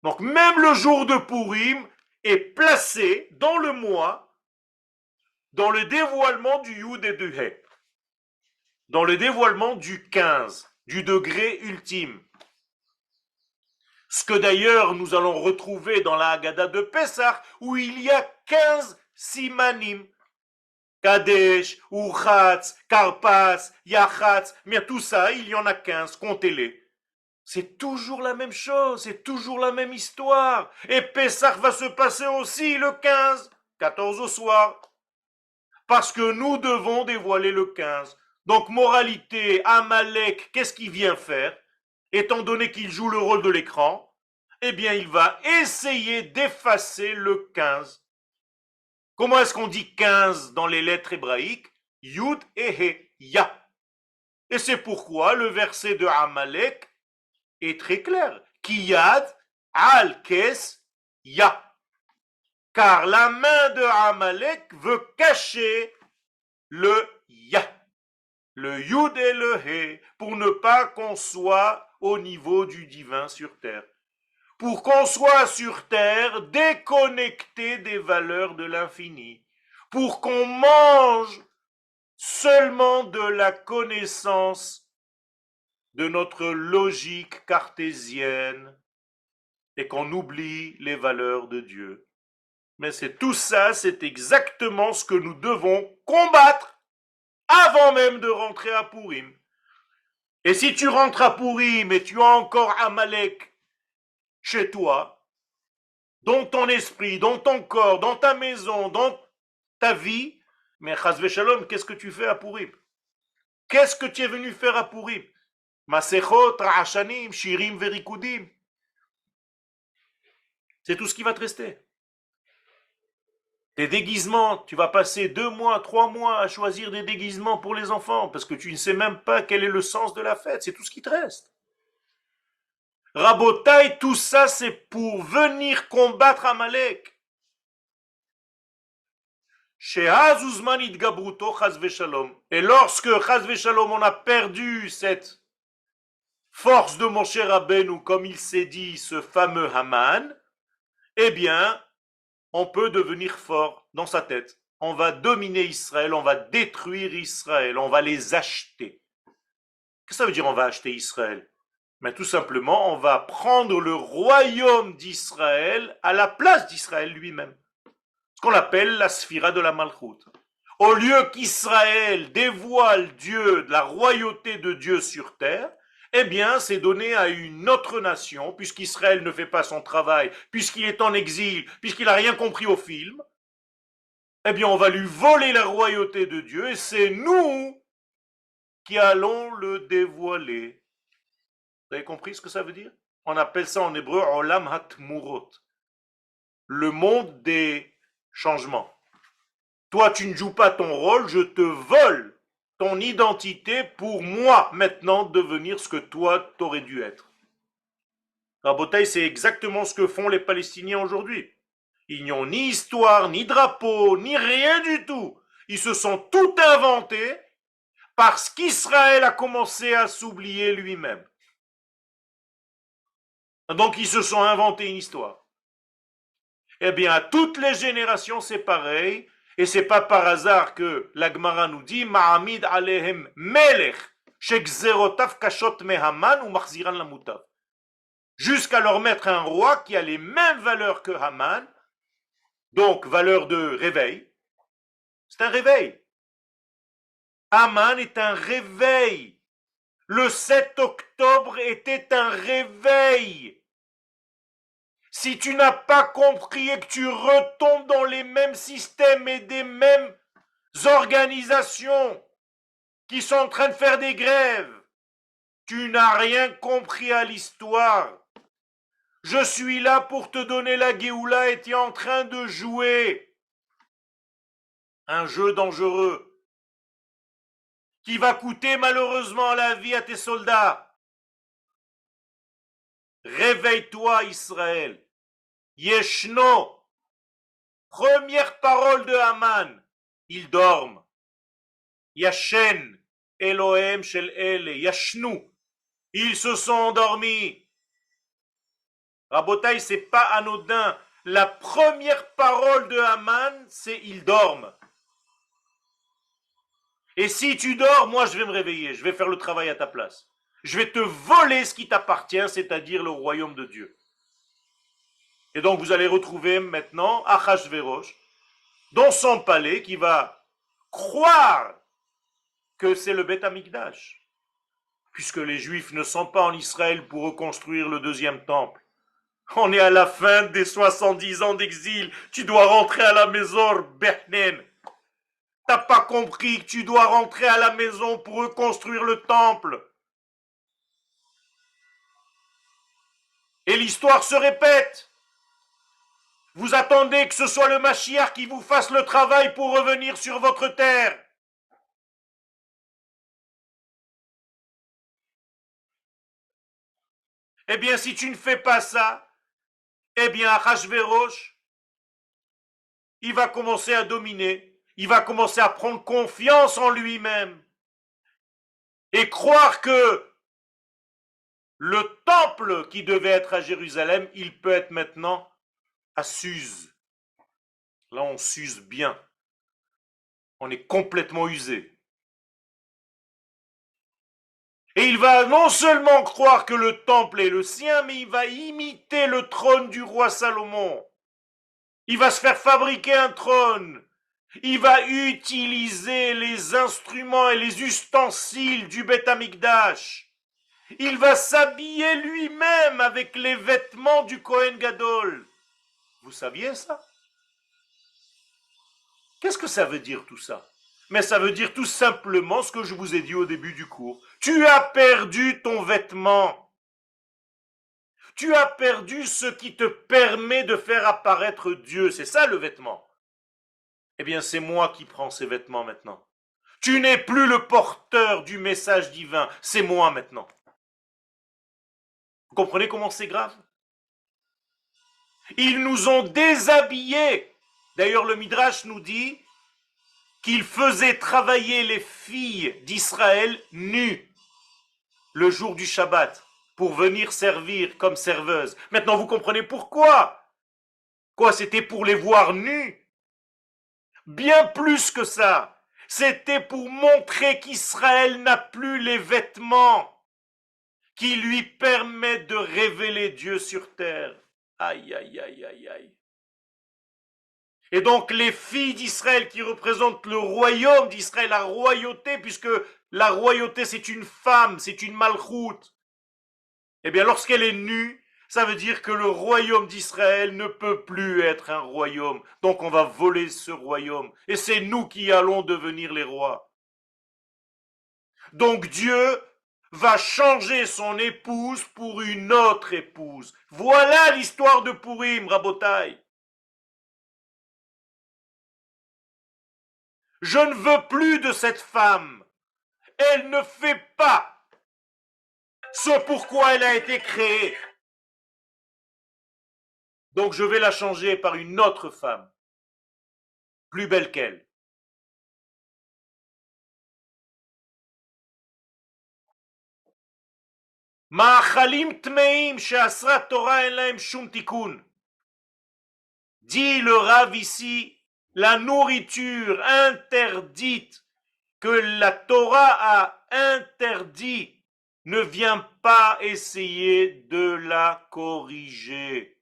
Donc, même le jour de Purim est placé dans le mois, dans le dévoilement du Yud et du He. Dans le dévoilement du 15, du degré ultime. Ce que d'ailleurs nous allons retrouver dans la Haggadah de Pessah, où il y a 15 simanim. Kadesh, Urchatz, Karpas, Yachatz, mais tout ça, il y en a 15, comptez-les. C'est toujours la même chose, c'est toujours la même histoire. Et Pessah va se passer aussi le 15, 14 au soir. Parce que nous devons dévoiler le 15. Donc, moralité, Amalek, qu'est-ce qu'il vient faire? Étant donné qu'il joue le rôle de l'écran, eh bien, il va essayer d'effacer le 15. Comment est-ce qu'on dit 15 dans les lettres hébraïques? Yud et He, Ya. Et c'est pourquoi le verset de Amalek est très clair. Kiyad al kes Ya. Car la main de Amalek veut cacher le Ya, le Yud et le He, pour ne pas qu'on soit au niveau du divin sur terre. Pour qu'on soit sur terre déconnecté des valeurs de l'infini. Pour qu'on mange seulement de la connaissance de notre logique cartésienne et qu'on oublie les valeurs de Dieu. Mais c'est tout ça, c'est exactement ce que nous devons combattre avant même de rentrer à Purim. Et si tu rentres à Purim et tu as encore Amalek chez toi, dans ton esprit, dans ton corps, dans ta maison, dans ta vie, mais Chazve Shalom, qu'est-ce que tu fais à Purim? Qu'est-ce que tu es venu faire à Purim? Masechot, Ra'ashanim, Shirim, Verikudim. C'est tout ce qui va te rester. Tes déguisements, tu vas passer 2 mois, 3 mois à choisir des déguisements pour les enfants parce que tu ne sais même pas quel est le sens de la fête. C'est tout ce qui te reste. Rabotaï, tout ça, c'est pour venir combattre Amalek. Et lorsque, chas Shalom, on a perdu cette force de Moshe Rabbeinu, comme il s'est dit, ce fameux Haman, eh bien, on peut devenir fort dans sa tête. On va dominer Israël, on va détruire Israël, on va les acheter. Qu'est-ce que ça veut dire on va acheter Israël? Mais tout simplement, on va prendre le royaume d'Israël à la place d'Israël lui-même. Ce qu'on appelle la sphira de la Malchoute. Au lieu qu'Israël dévoile Dieu, la royauté de Dieu sur terre, eh bien, c'est donné à une autre nation, puisqu'Israël ne fait pas son travail, puisqu'il est en exil, puisqu'il n'a rien compris au film, eh bien, on va lui voler la royauté de Dieu, et c'est nous qui allons le dévoiler. Vous avez compris ce que ça veut dire? On appelle ça en hébreu Olam Hatmurot, le monde des changements. Toi, tu ne joues pas ton rôle, je te vole ton identité pour moi maintenant devenir ce que toi t'aurais dû être. Rabotaï, c'est exactement ce que font les Palestiniens aujourd'hui. Ils n'ont ni histoire, ni drapeau, ni rien du tout. Ils se sont tout inventés parce qu'Israël a commencé à s'oublier lui-même. Donc ils se sont inventés une histoire. Eh bien, à toutes les générations, c'est pareil. Et c'est pas par hasard que la Gemara nous dit Ma'amid alehem melech shekzerotav kashot mehaman ou machziran lamutav. Jusqu'à leur mettre un roi qui a les mêmes valeurs que Haman, donc valeur de réveil. C'est un réveil. Haman est un réveil. Le 7 octobre était un réveil. Si tu n'as pas compris et que tu retombes dans les mêmes systèmes et des mêmes organisations qui sont en train de faire des grèves. Tu n'as rien compris à l'histoire. Je suis là pour te donner la Géoula et tu es en train de jouer un jeu dangereux qui va coûter malheureusement la vie à tes soldats. Réveille-toi Israël. Yeshno. Première parole de Haman. Ils dorment. Yashen. Elohim shel ele. Yashnu. Ils se sont endormis. Rabotaï, c'est pas anodin. La première parole de Haman, c'est ils dorment. Et si tu dors, moi je vais me réveiller, je vais faire le travail à ta place. Je vais te voler ce qui t'appartient, c'est-à-dire le royaume de Dieu. Et donc vous allez retrouver maintenant Achashverosh dans son palais qui va croire que c'est le Beth Amikdash. Puisque les Juifs ne sont pas en Israël pour reconstruire le deuxième temple. On est à la fin des 70 ans d'exil. Tu dois rentrer à la maison, Behnen. T'as pas compris que tu dois rentrer à la maison pour reconstruire le temple. Et l'histoire se répète. Vous attendez que ce soit le Mashiach qui vous fasse le travail pour revenir sur votre terre. Eh bien, si tu ne fais pas ça, eh bien, Achashverosh, il va commencer à dominer. Il va commencer à prendre confiance en lui-même. Et croire que le temple qui devait être à Jérusalem, il peut être maintenant à Suse. Là, on s'use bien. On est complètement usé. Et il va non seulement croire que le temple est le sien, mais il va imiter le trône du roi Salomon. Il va se faire fabriquer un trône. Il va utiliser les instruments et les ustensiles du Beth Amikdash. Il va s'habiller lui-même avec les vêtements du Kohen Gadol. Vous saviez ça? Qu'est-ce que ça veut dire tout ça? Mais ça veut dire tout simplement ce que je vous ai dit au début du cours. Tu as perdu ton vêtement. Tu as perdu ce qui te permet de faire apparaître Dieu. C'est ça le vêtement. Eh bien, c'est moi qui prends ces vêtements maintenant. Tu n'es plus le porteur du message divin. C'est moi maintenant. Vous comprenez comment c'est grave? Ils nous ont déshabillés. D'ailleurs, le Midrash nous dit qu'ils faisaient travailler les filles d'Israël nues le jour du Shabbat pour venir servir comme serveuses. Maintenant, vous comprenez pourquoi? Quoi, c'était pour les voir nues? Bien plus que ça. C'était pour montrer qu'Israël n'a plus les vêtements qui lui permettent de révéler Dieu sur terre. Aïe, aïe, aïe, aïe, aïe. Et donc les filles d'Israël qui représentent le royaume d'Israël, la royauté, puisque la royauté c'est une femme, c'est une malchoute. Eh bien lorsqu'elle est nue, ça veut dire que le royaume d'Israël ne peut plus être un royaume. Donc on va voler ce royaume. Et c'est nous qui allons devenir les rois. Donc Dieu va changer son épouse pour une autre épouse. Voilà l'histoire de Purim, Rabotai. Je ne veux plus de cette femme. Elle ne fait pas ce pourquoi elle a été créée. Donc je vais la changer par une autre femme, plus belle qu'elle. Ma'achalim tmeim she'asra Torah en lahem shum tikun. Dit le Rav ici, la nourriture interdite que la Torah a interdit ne vient pas essayer de la corriger.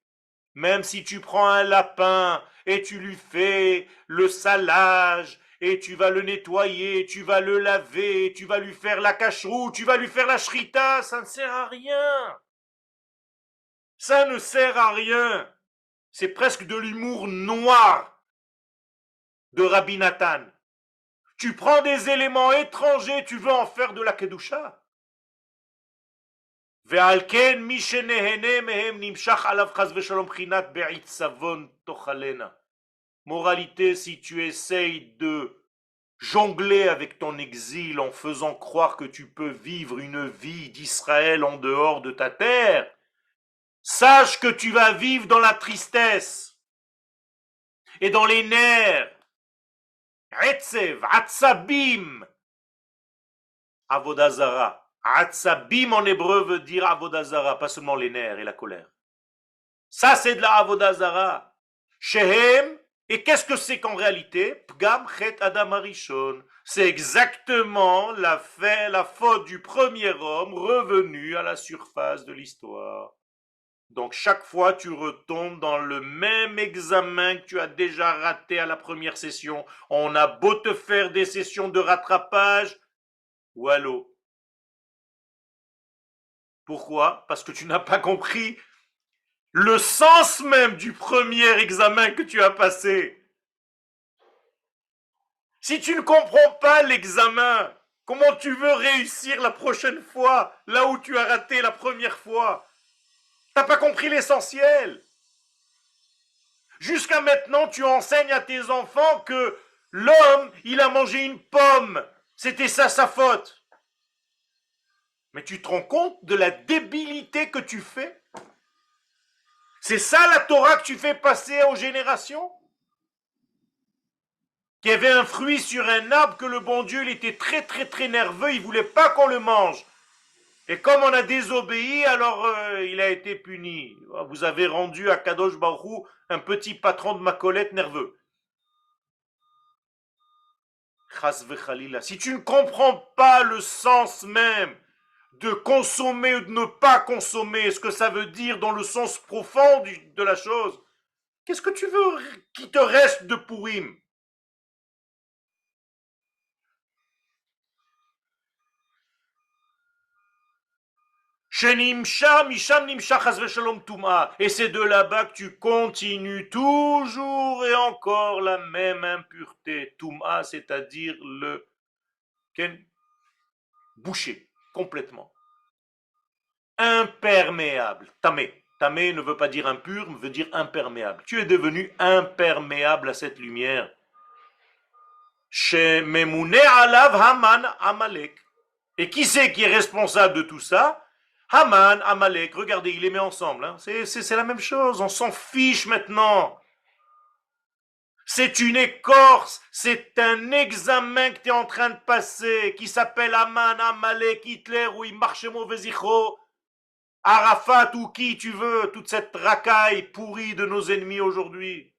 Même si tu prends un lapin et tu lui fais le salage, et tu vas le nettoyer, tu vas le laver, tu vas lui faire la cacherou, tu vas lui faire la shrita, ça ne sert à rien. Ça ne sert à rien. C'est presque de l'humour noir de Rabbi Nathan. Tu prends des éléments étrangers, tu veux en faire de la kedusha. Moralité, si tu essayes de jongler avec ton exil en faisant croire que tu peux vivre une vie d'Israël en dehors de ta terre, sache que tu vas vivre dans la tristesse et dans les nerfs. Etzev, atzabim, avodazara. Atzabim en hébreu veut dire avodazara, pas seulement les nerfs et la colère. Ça, c'est de la avodazara. Shehem, et qu'est-ce que c'est qu'en réalité? Pgam chet adam arishon. C'est exactement la faute du premier homme revenu à la surface de l'histoire. Donc chaque fois, tu retombes dans le même examen que tu as déjà raté à la première session. On a beau te faire des sessions de rattrapage, wallo. Pourquoi? Parce que tu n'as pas compris le sens même du premier examen que tu as passé. Si tu ne comprends pas l'examen, comment tu veux réussir la prochaine fois, là où tu as raté la première fois? T'as pas compris l'essentiel. Jusqu'à maintenant, tu enseignes à tes enfants que l'homme, il a mangé une pomme. C'était ça sa faute. Mais tu te rends compte de la débilité que tu fais? C'est ça la Torah que tu fais passer aux générations? Qu'il y avait un fruit sur un arbre que le bon Dieu, il était très très très nerveux, il voulait pas qu'on le mange. Et comme on a désobéi, alors il a été puni. Vous avez rendu à Kadosh Baruch Hu un petit patron de Macolette nerveux. Chas v'chalila. Si tu ne comprends pas le sens même de consommer ou de ne pas consommer, ce que ça veut dire dans le sens profond de la chose, qu'est-ce que tu veux qui te reste de Pourim? Et c'est de là-bas que tu continues toujours et encore la même impureté. Touma, c'est-à-dire le bouché, complètement. Imperméable. Tamé. Tamé ne veut pas dire impur, mais veut dire imperméable. Tu es devenu imperméable à cette lumière. Chez Memouné Alav Haman Amalek. Et qui c'est qui est responsable de tout ça? Haman, Amalek, regardez, il les met ensemble. Hein. C'est la même chose, on s'en fiche maintenant. C'est une écorce, c'est un examen que tu es en train de passer, qui s'appelle Haman, Amalek, Hitler, ou Marchemo Vezicho, Arafat ou qui tu veux, toute cette racaille pourrie de nos ennemis aujourd'hui.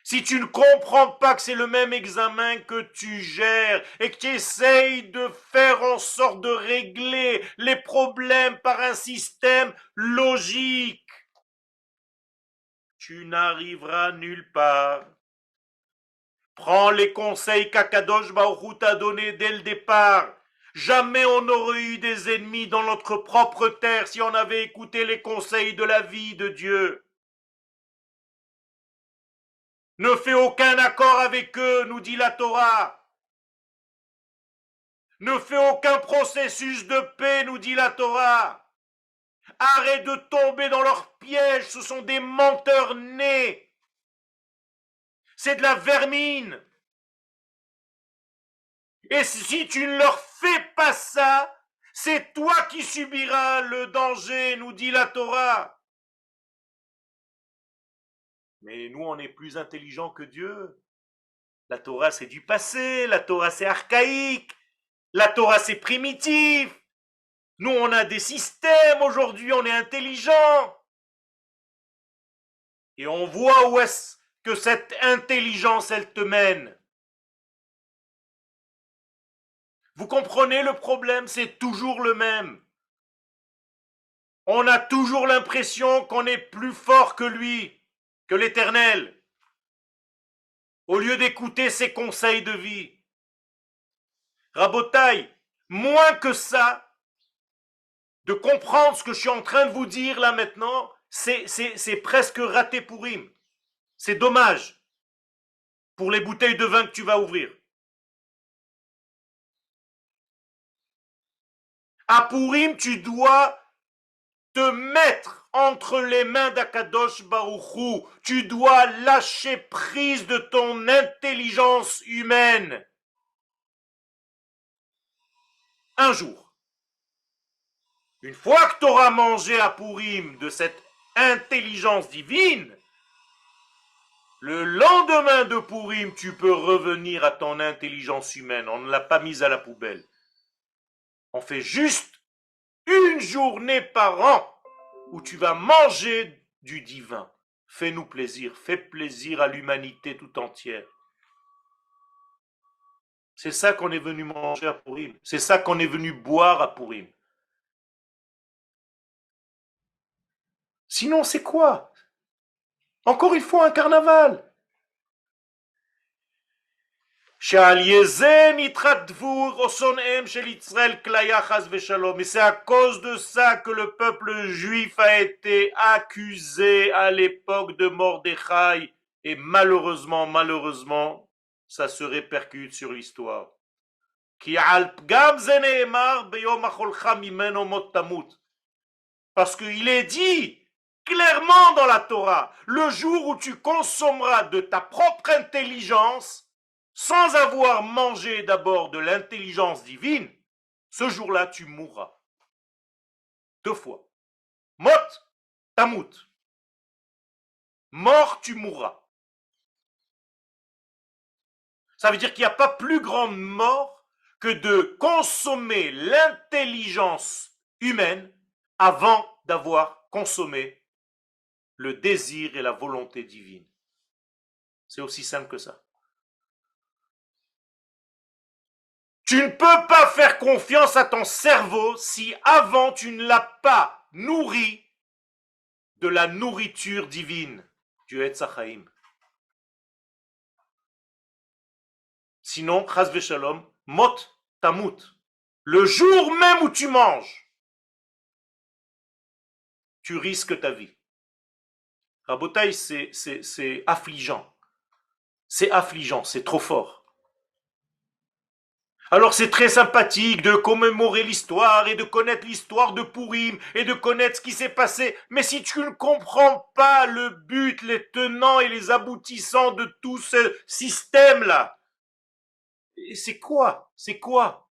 Si tu ne comprends pas que c'est le même examen que tu gères et que tu essayes de faire en sorte de régler les problèmes par un système logique, tu n'arriveras nulle part. Prends les conseils qu'Akadosh Baruch Hu t'a donnés dès le départ. Jamais on n'aurait eu des ennemis dans notre propre terre si on avait écouté les conseils de la vie de Dieu. Ne fais aucun accord avec eux, nous dit la Torah. Ne fais aucun processus de paix, nous dit la Torah. Arrête de tomber dans leur piège, ce sont des menteurs nés. C'est de la vermine. Et si tu ne leur fais pas ça, c'est toi qui subiras le danger, nous dit la Torah. Mais nous, on est plus intelligents que Dieu. La Torah, c'est du passé. La Torah, c'est archaïque. La Torah, c'est primitif. Nous, on a des systèmes aujourd'hui, on est intelligents. Et on voit où est-ce que cette intelligence, elle te mène. Vous comprenez le problème, c'est toujours le même. On a toujours l'impression qu'on est plus fort que lui, que l'Éternel, au lieu d'écouter ses conseils de vie. Rabotaï, moins que ça, de comprendre ce que je suis en train de vous dire là maintenant, c'est presque raté pour Pourim. C'est dommage pour les bouteilles de vin que tu vas ouvrir. À Purim, tu dois te mettre entre les mains d'Akadosh Baruch Hu. Tu dois lâcher prise de ton intelligence humaine. Un jour. Une fois que tu auras mangé à Purim de cette intelligence divine, le lendemain de Purim, tu peux revenir à ton intelligence humaine. On ne l'a pas mise à la poubelle. On fait juste une journée par an où tu vas manger du divin. Fais-nous plaisir, fais plaisir à l'humanité tout entière. C'est ça qu'on est venu manger à Purim. C'est ça qu'on est venu boire à Purim. Sinon, c'est quoi? Encore une fois, un carnaval. Et c'est à cause de ça que le peuple juif a été accusé à l'époque de Mordechai. Et malheureusement, ça se répercute sur l'histoire. Parce qu'il est dit clairement dans la Torah, le jour où tu consommeras de ta propre intelligence, sans avoir mangé d'abord de l'intelligence divine, ce jour-là, tu mourras. 2 fois. Mot, tamout. Mort, tu mourras. Ça veut dire qu'il n'y a pas plus grande mort que de consommer l'intelligence humaine avant d'avoir consommé le désir et la volonté divine. C'est aussi simple que ça. Tu ne peux pas faire confiance à ton cerveau si avant tu ne l'as pas nourri de la nourriture divine, du Etz Chaim. Sinon, chas v'shalom, mot tamut. Le jour même où tu manges, tu risques ta vie. Rabotaï, c'est affligeant. C'est affligeant, c'est trop fort. Alors c'est très sympathique de commémorer l'histoire et de connaître l'histoire de Purim et de connaître ce qui s'est passé. Mais si tu ne comprends pas le but, les tenants et les aboutissants de tout ce système-là, c'est quoi? C'est quoi?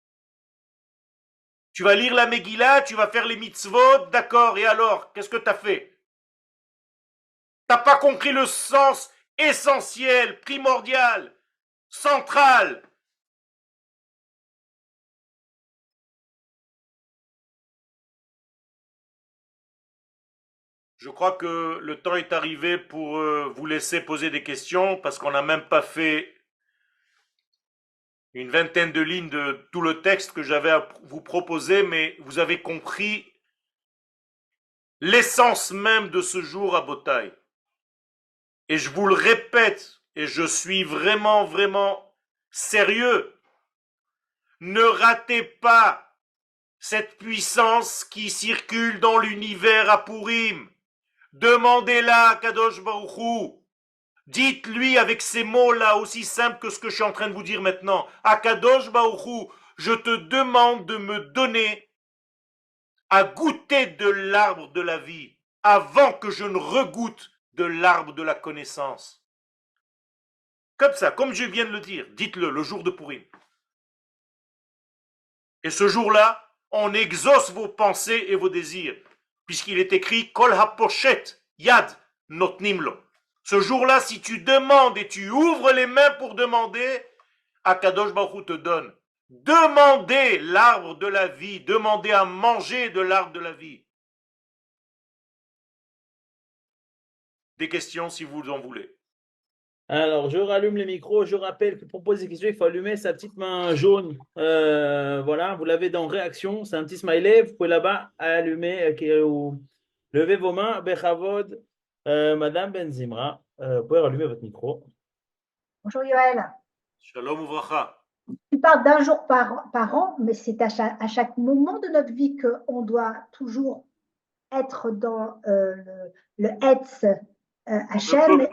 Tu vas lire la Megillah, tu vas faire les mitzvot, d'accord, et alors, qu'est-ce que tu as fait? T'as pas compris le sens essentiel, primordial, central. Je crois que le temps est arrivé pour vous laisser poser des questions parce qu'on n'a même pas fait une vingtaine de lignes de tout le texte que j'avais à vous proposer, mais vous avez compris l'essence même de ce jour à Botaï. Et je vous le répète, et je suis vraiment sérieux, ne ratez pas cette puissance qui circule dans l'univers à Purim. Demandez-la à Kadosh Baruch Hu. Dites-lui avec ces mots-là aussi simples que ce que je suis en train de vous dire maintenant. Akadosh Baruch Hu, je te demande de me donner à goûter de l'arbre de la vie avant que je ne regoute de l'arbre de la connaissance. Comme ça, comme je viens de le dire, dites-le le jour de Purim. Et ce jour-là, on exauce vos pensées et vos désirs, puisqu'il est écrit Kol haposhet yad notnimlo. Ce jour-là, si tu demandes et tu ouvres les mains pour demander, Akadosh Baruch Hu te donne. Demandez l'arbre de la vie, demandez à manger de l'arbre de la vie. Des questions si vous en voulez. Alors, je rallume les micros. Je rappelle que pour poser des questions, il faut allumer sa petite main jaune. Voilà, vous l'avez dans réaction. C'est un petit smiley. Vous pouvez là-bas allumer ou lever vos mains. Bechavod, Madame Benzimra, vous pouvez rallumer votre micro. Bonjour Yoël. Shalom uvracha. Tu parles d'un jour par an, mais c'est à chaque moment de notre vie qu'on doit toujours être dans le Hetz Hachem.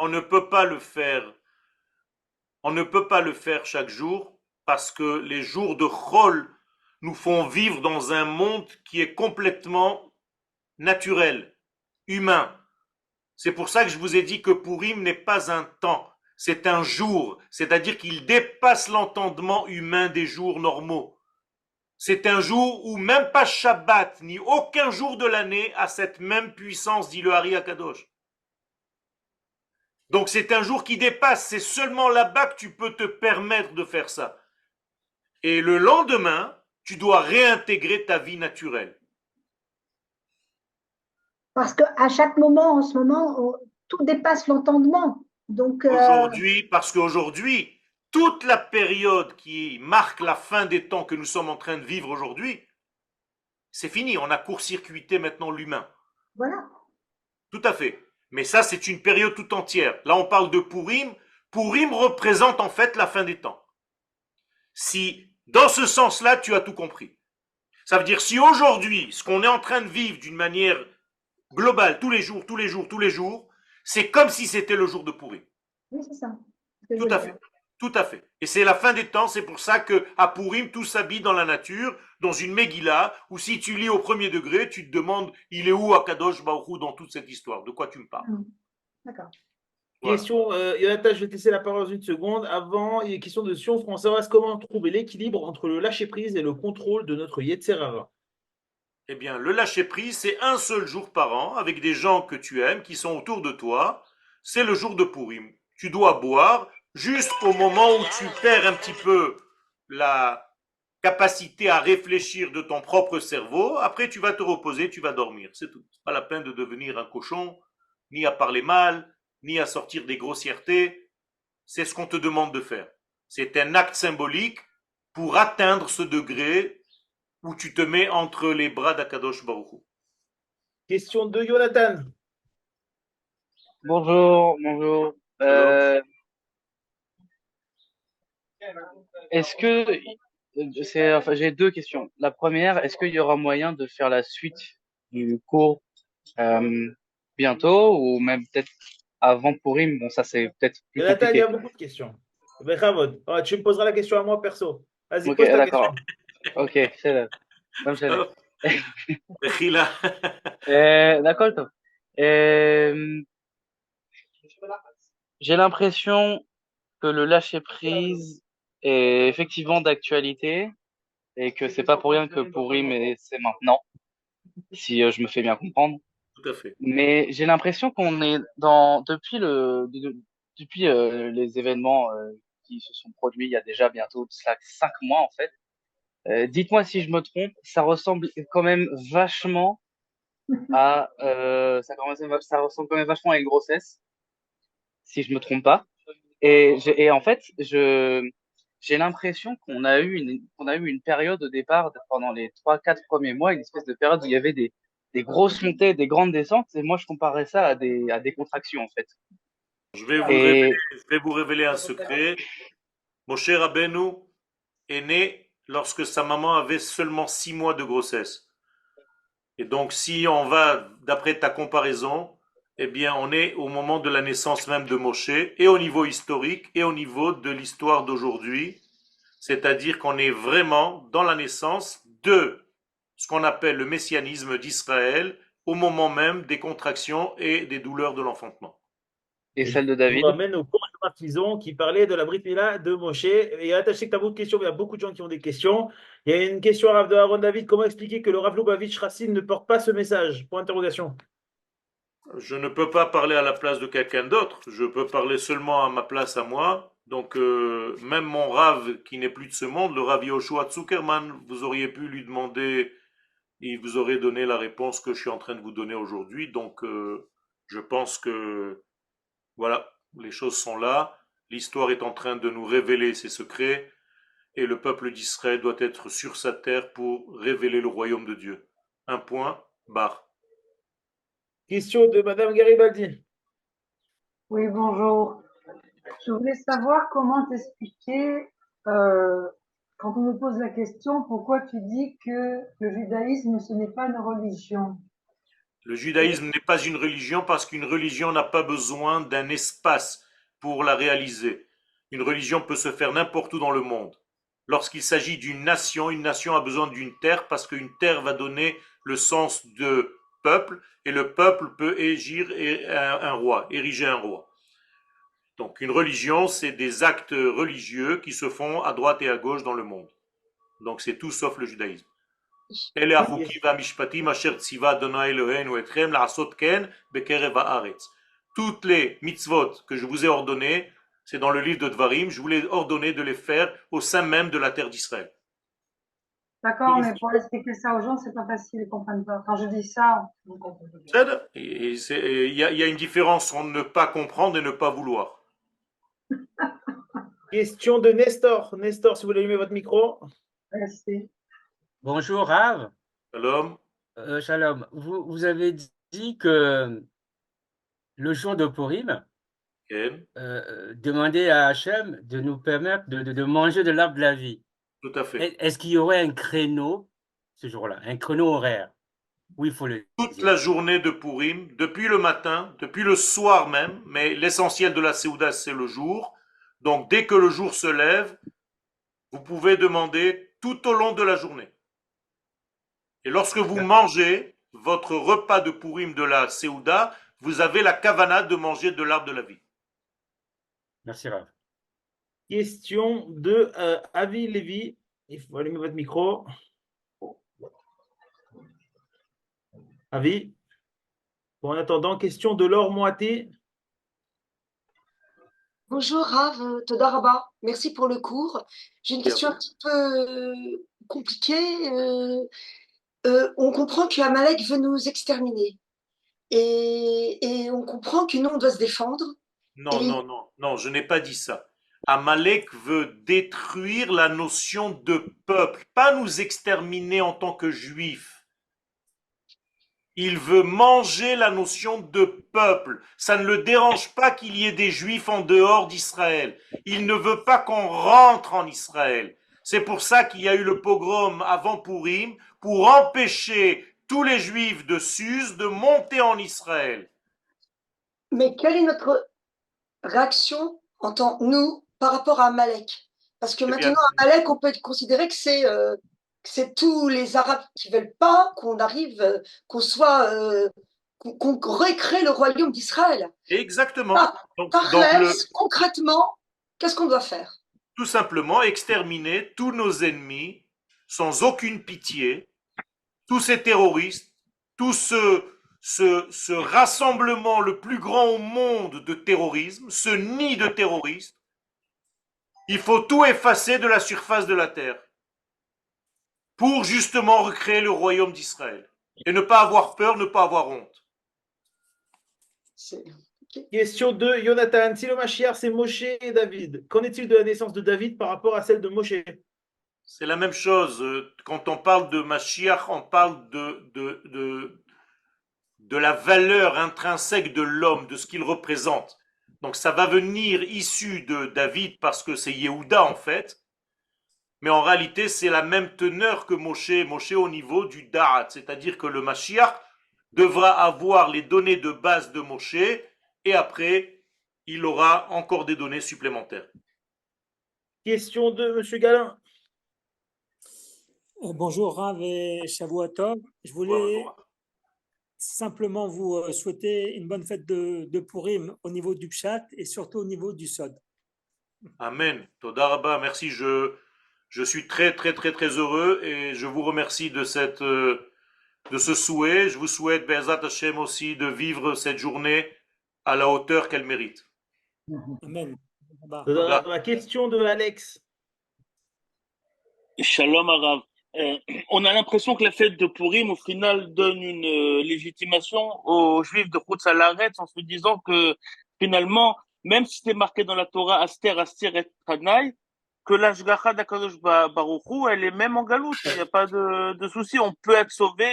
On ne peut pas le faire. On ne peut pas le faire chaque jour parce que les jours de Chol nous font vivre dans un monde qui est complètement naturel, humain. C'est pour ça que je vous ai dit que Purim n'est pas un temps, c'est un jour, c'est-à-dire qu'il dépasse l'entendement humain des jours normaux. C'est un jour où même pas Shabbat, ni aucun jour de l'année a cette même puissance, dit le Hari Akadosh. Donc c'est un jour qui dépasse, c'est seulement là-bas que tu peux te permettre de faire ça. Et le lendemain, tu dois réintégrer ta vie naturelle. Parce qu'à chaque moment, en ce moment, tout dépasse l'entendement. Donc, Aujourd'hui, parce qu'aujourd'hui, toute la période qui marque la fin des temps que nous sommes en train de vivre aujourd'hui, c'est fini. On a court-circuité maintenant l'humain. voilà. Tout à fait. Mais ça, c'est une période tout entière. Là, on parle de Purim. Purim représente en fait la fin des temps. Si, dans ce sens-là, tu as tout compris. Ça veut dire si aujourd'hui, ce qu'on est en train de vivre d'une manière globale, tous les jours, tous les jours, tous les jours, c'est comme si c'était le jour de Purim. Oui, c'est ça. Ce que je Tout veux à dire. fait. Tout à fait. Et c'est la fin des temps, c'est pour ça que à Purim, tout s'habille dans la nature, dans une Megillah, ou si tu lis au premier degré, tu te demandes, il est où Akadosh Baruch Hu dans toute cette histoire? De quoi tu me parles? D'accord. Voilà. Question, Jonathan, je vais te laisser la parole dans une seconde. Avant, il y a une question de Sion François. Comment trouver l'équilibre entre le lâcher-prise et le contrôle de notre Yetzer Hara? Eh bien, le lâcher-prise, c'est un seul jour par an, avec des gens que tu aimes, qui sont autour de toi. C'est le jour de Purim. Tu dois boire juste au moment où tu perds un petit peu la capacité à réfléchir de ton propre cerveau. Après, tu vas te reposer, tu vas dormir. C'est tout. C'est pas la peine de devenir un cochon, ni à parler mal, ni à sortir des grossièretés. C'est ce qu'on te demande de faire. C'est un acte symbolique pour atteindre ce degré où tu te mets entre les bras d'Akadosh Baruch Hu. Question de Jonathan. Bonjour, bonjour. Shalom. Est-ce que enfin, j'ai deux questions. La première, est-ce qu'il y aura moyen de faire la suite du cours bientôt ou même peut-être avant Purim? Bon, ça c'est peut-être plus Jonathan, il y a compliqué. beaucoup de questions. Bechavod. Ah, tu me poseras la question à moi perso. Vas-y, Ok, pose ta question. d'accord. Ok, c'est là. Comme ça. Shalom. Mechila. D'accord, toi. J'ai l'impression que le lâcher prise est effectivement d'actualité et que c'est pas pour rien que Purim c'est maintenant, si je me fais bien comprendre. Tout à fait. Mais j'ai l'impression qu'on est dans depuis les événements qui se sont produits il y a déjà bientôt de cela 5 mois en fait. Dites-moi si je me trompe, ça ressemble quand même vachement à ça ressemble quand même vachement à une grossesse, si je me trompe pas. Et en fait, j'ai l'impression qu'on a eu une période au départ, pendant les 3, 4 premiers mois, une espèce de période où il y avait des grosses montées, des grandes descentes, et moi je comparais ça à des contractions en fait. Et Je vais vous révéler un secret. Moshe Rabbeinu est né lorsque sa maman avait seulement 6 mois de grossesse. Et donc, si on va d'après ta comparaison, eh bien, on est au moment de la naissance même de Moshe, et au niveau historique, et au niveau de l'histoire d'aujourd'hui. C'est-à-dire qu'on est vraiment dans la naissance de ce qu'on appelle le messianisme d'Israël au moment même des contractions et des douleurs de l'enfantement. et Et je celle de vous David. ramène au cours de Martison qui parlait de la Brit Mila de Moshe. Et attaché que tu as beaucoup de questions, il y a beaucoup de gens qui ont des questions. Il y a une question à Rav de Aaron David. Comment expliquer que le Rav Lubavitch Racine ne porte pas ce message? Point d'interrogation. Je ne peux pas parler à la place de quelqu'un d'autre, je peux parler seulement à ma place à moi. Donc même mon Rav qui n'est plus de ce monde, le Rav Yoshua Zuckerman, vous auriez pu lui demander, il vous aurait donné la réponse que je suis en train de vous donner aujourd'hui. Donc je pense que voilà, les choses sont là, l'histoire est en train de nous révéler ses secrets, et le peuple d'Israël doit être sur sa terre pour révéler le royaume de Dieu. Un point, barre. Question de Madame Garibaldi. Oui, bonjour. Je voulais savoir comment t'expliquer, euh, quand on me pose la question, pourquoi tu dis que le judaïsme, ce n'est pas une religion. Le judaïsme n'est pas une religion parce qu'une religion n'a pas besoin d'un espace pour la réaliser. Une religion peut se faire n'importe où dans le monde. lorsqu'il s'agit d'une nation, une nation a besoin d'une terre parce qu'une terre va donner le sens de peuple et le peuple peut ériger un roi, ériger un roi. Donc une religion, c'est des actes religieux qui se font à droite et à gauche dans le monde. Donc c'est tout sauf le judaïsme. Toutes les mitzvot que je vous ai ordonnées, c'est dans le livre de Dvarim, je vous ai ordonné de les faire au sein même de la terre d'Israël. D'accord, mais pour expliquer ça aux gens, c'est pas facile, ils comprennent pas. Quand je dis ça, on comprend pas. Il y a une différence entre ne pas comprendre et ne pas vouloir. Question de Nestor. Nestor, si vous voulez allumer votre micro. Merci. Bonjour Rav. Shalom. Shalom. Vous avez dit que le jour de Purim, Ken. demandez à Hachem de nous permettre de manger de l'arbre de la vie. Tout à fait. Est-ce qu'il y aurait un créneau ce jour-là, un créneau horaire où il faut le Toute dire? la journée de Purim, depuis le matin, depuis le soir même, mais l'essentiel de la Séouda, c'est le jour. Donc dès que le jour se lève, vous pouvez demander tout au long de la journée. Et lorsque vous mangez votre repas de Purim de la Séouda, vous avez la kavana de manger de l'arbre de la vie. Merci Rav. Question de Avi Lévy. Il faut allumer votre micro. Avi. Bon, en attendant, question de Laure Moité. Bonjour Rav, Toda Rabba, merci pour le cours. J'ai une question un petit peu compliquée. On comprend que Amalek veut nous exterminer et on comprend que nous, on doit se défendre. Non, je n'ai pas dit ça. Amalek veut détruire la notion de peuple, pas nous exterminer en tant que juifs. Il veut manger la notion de peuple. Ça ne le dérange pas qu'il y ait des juifs en dehors d'Israël. Il ne veut pas qu'on rentre en Israël. C'est pour ça qu'il y a eu le pogrom avant Purim, pour empêcher tous les juifs de Suse de monter en Israël. Mais quelle est notre réaction en tant nous par rapport à Amalek? Parce que maintenant, Amalek, on peut considérer que c'est tous les Arabes qui veulent pas qu'on arrive, qu'on recrée le royaume d'Israël. Exactement. Concrètement, qu'est-ce qu'on doit faire? Tout simplement exterminer tous nos ennemis sans aucune pitié, tous ces terroristes, tout ce rassemblement le plus grand au monde de terrorisme, ce nid de terroristes. Il faut tout effacer de la surface de la terre pour justement recréer le royaume d'Israël et ne pas avoir peur, ne pas avoir honte. Question de Jonathan. Si le Mashiach, c'est Moshe et David, qu'en est-il de la naissance de David par rapport à celle de Moshe? C'est la même chose. Quand on parle de Mashiach, on parle de la valeur intrinsèque de l'homme, de ce qu'il représente. Donc ça va venir issu de David parce que c'est Yehuda en fait. Mais en réalité, c'est la même teneur que Moshe. Moshe au niveau du Da'at. C'est-à-dire que le Mashiach devra avoir les données de base de Moshe et après, il aura encore des données supplémentaires. Question de M. Galin. Bonjour Rav et Shavuot Tov. Je voulais simplement vous souhaiter une bonne fête de Purim au niveau du Pshat et surtout au niveau du Sod. Amen. Toda Rabba. Merci. Je suis très heureux et je vous remercie de ce souhait. Je vous souhaite, Be'ezrat Hashem aussi, de vivre cette journée à la hauteur qu'elle mérite. Amen. La question de Alex. Shalom Arav. On a l'impression que la fête de Purim, au final, donne une légitimation aux Juifs de Chutz La'aretz en se disant que finalement, même si c'est marqué dans la Torah Aster, Astir et Tanai, que l'Ashgacha d'Akadosh Baruch Hu, elle est même en galoute. Il n'y a pas de souci. On peut être sauvé.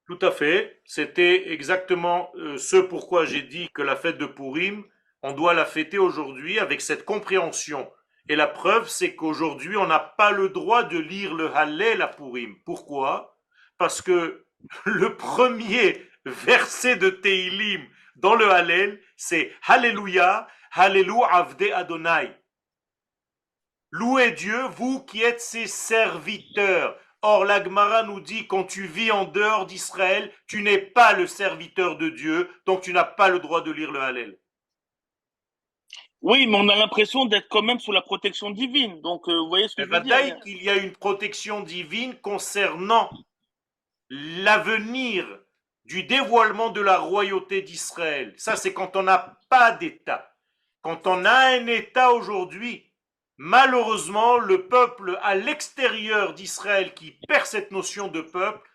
Tout à fait. C'était exactement ce pourquoi j'ai dit que la fête de Purim, on doit la fêter aujourd'hui avec cette compréhension. Et la preuve, c'est qu'aujourd'hui, on n'a pas le droit de lire le Hallel à Purim. Pourquoi? Parce que le premier verset de Teilim dans le Hallel, c'est Alléluia, Hallelu Avde Adonai. Louez Dieu, vous qui êtes ses serviteurs. Or, la Gemara nous dit, quand tu vis en dehors d'Israël, tu n'es pas le serviteur de Dieu, donc tu n'as pas le droit de lire le Hallel. Oui, mais on a l'impression d'être quand même sous la protection divine. Donc, vous voyez ce que je veux dire. Bataille qu'il y a une protection divine concernant l'avenir du dévoilement de la royauté d'Israël. Ça, c'est quand on n'a pas d'État. Quand on a un État aujourd'hui, malheureusement, le peuple à l'extérieur d'Israël qui perd cette notion de peuple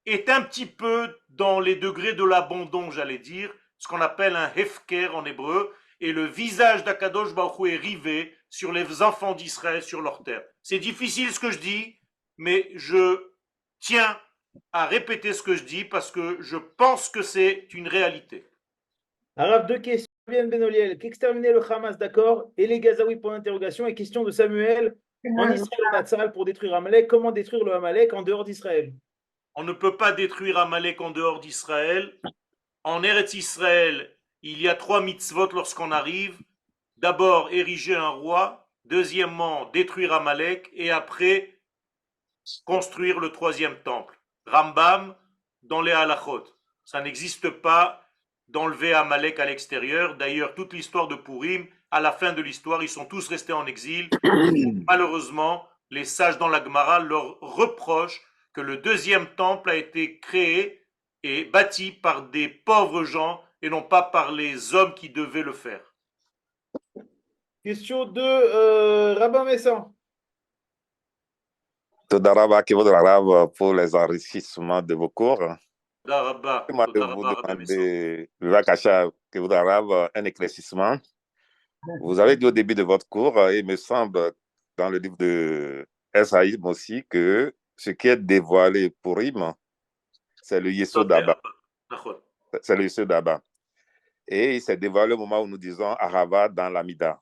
est un petit peu dans les degrés de l'abandon, j'allais dire, ce qu'on appelle un hefker en hébreu, et le visage d'Akadosh Baruch Hu est rivé sur les enfants d'Israël, sur leur terre. C'est difficile ce que je dis, mais je tiens à répéter ce que je dis parce que je pense que c'est une réalité. Alors, deux questions. Bien Benoliel, qu'exterminer le Hamas, d'accord, et les Gazaouis pour l'interrogation, et question de Samuel, en Israël, Natsal pour détruire Amalek, comment détruire le Amalek en dehors d'Israël? On ne peut pas détruire Amalek en dehors d'Israël. En Eretz Israël, il y a 3 mitzvot lorsqu'on arrive. D'abord, ériger un roi. Deuxièmement, détruire Amalek. Et après, construire le 3e temple. Rambam, dans les halachot. Ça n'existe pas d'enlever Amalek à l'extérieur. D'ailleurs, toute l'histoire de Purim, à la fin de l'histoire, ils sont tous restés en exil. Malheureusement, les sages dans la Gemara leur reprochent que le 2e temple a été créé et bâti par des pauvres gens et non pas par les hommes qui devaient le faire. Question de Rabbin Messan. Todaraba Kivodarab pour les enrichissements de vos cours. Todaraba, Je vais vous demander, Vakacha Kivodarab, un éclaircissement. Vous avez dit au début de votre cours, il me semble, dans le livre de Esraïm aussi, que ce qui est dévoilé pour Purim, c'est le Yesod d'Abba. C'est le Yesod d'Abba. Et il s'est dévoilé au moment où nous disons Arava dans l'Amida.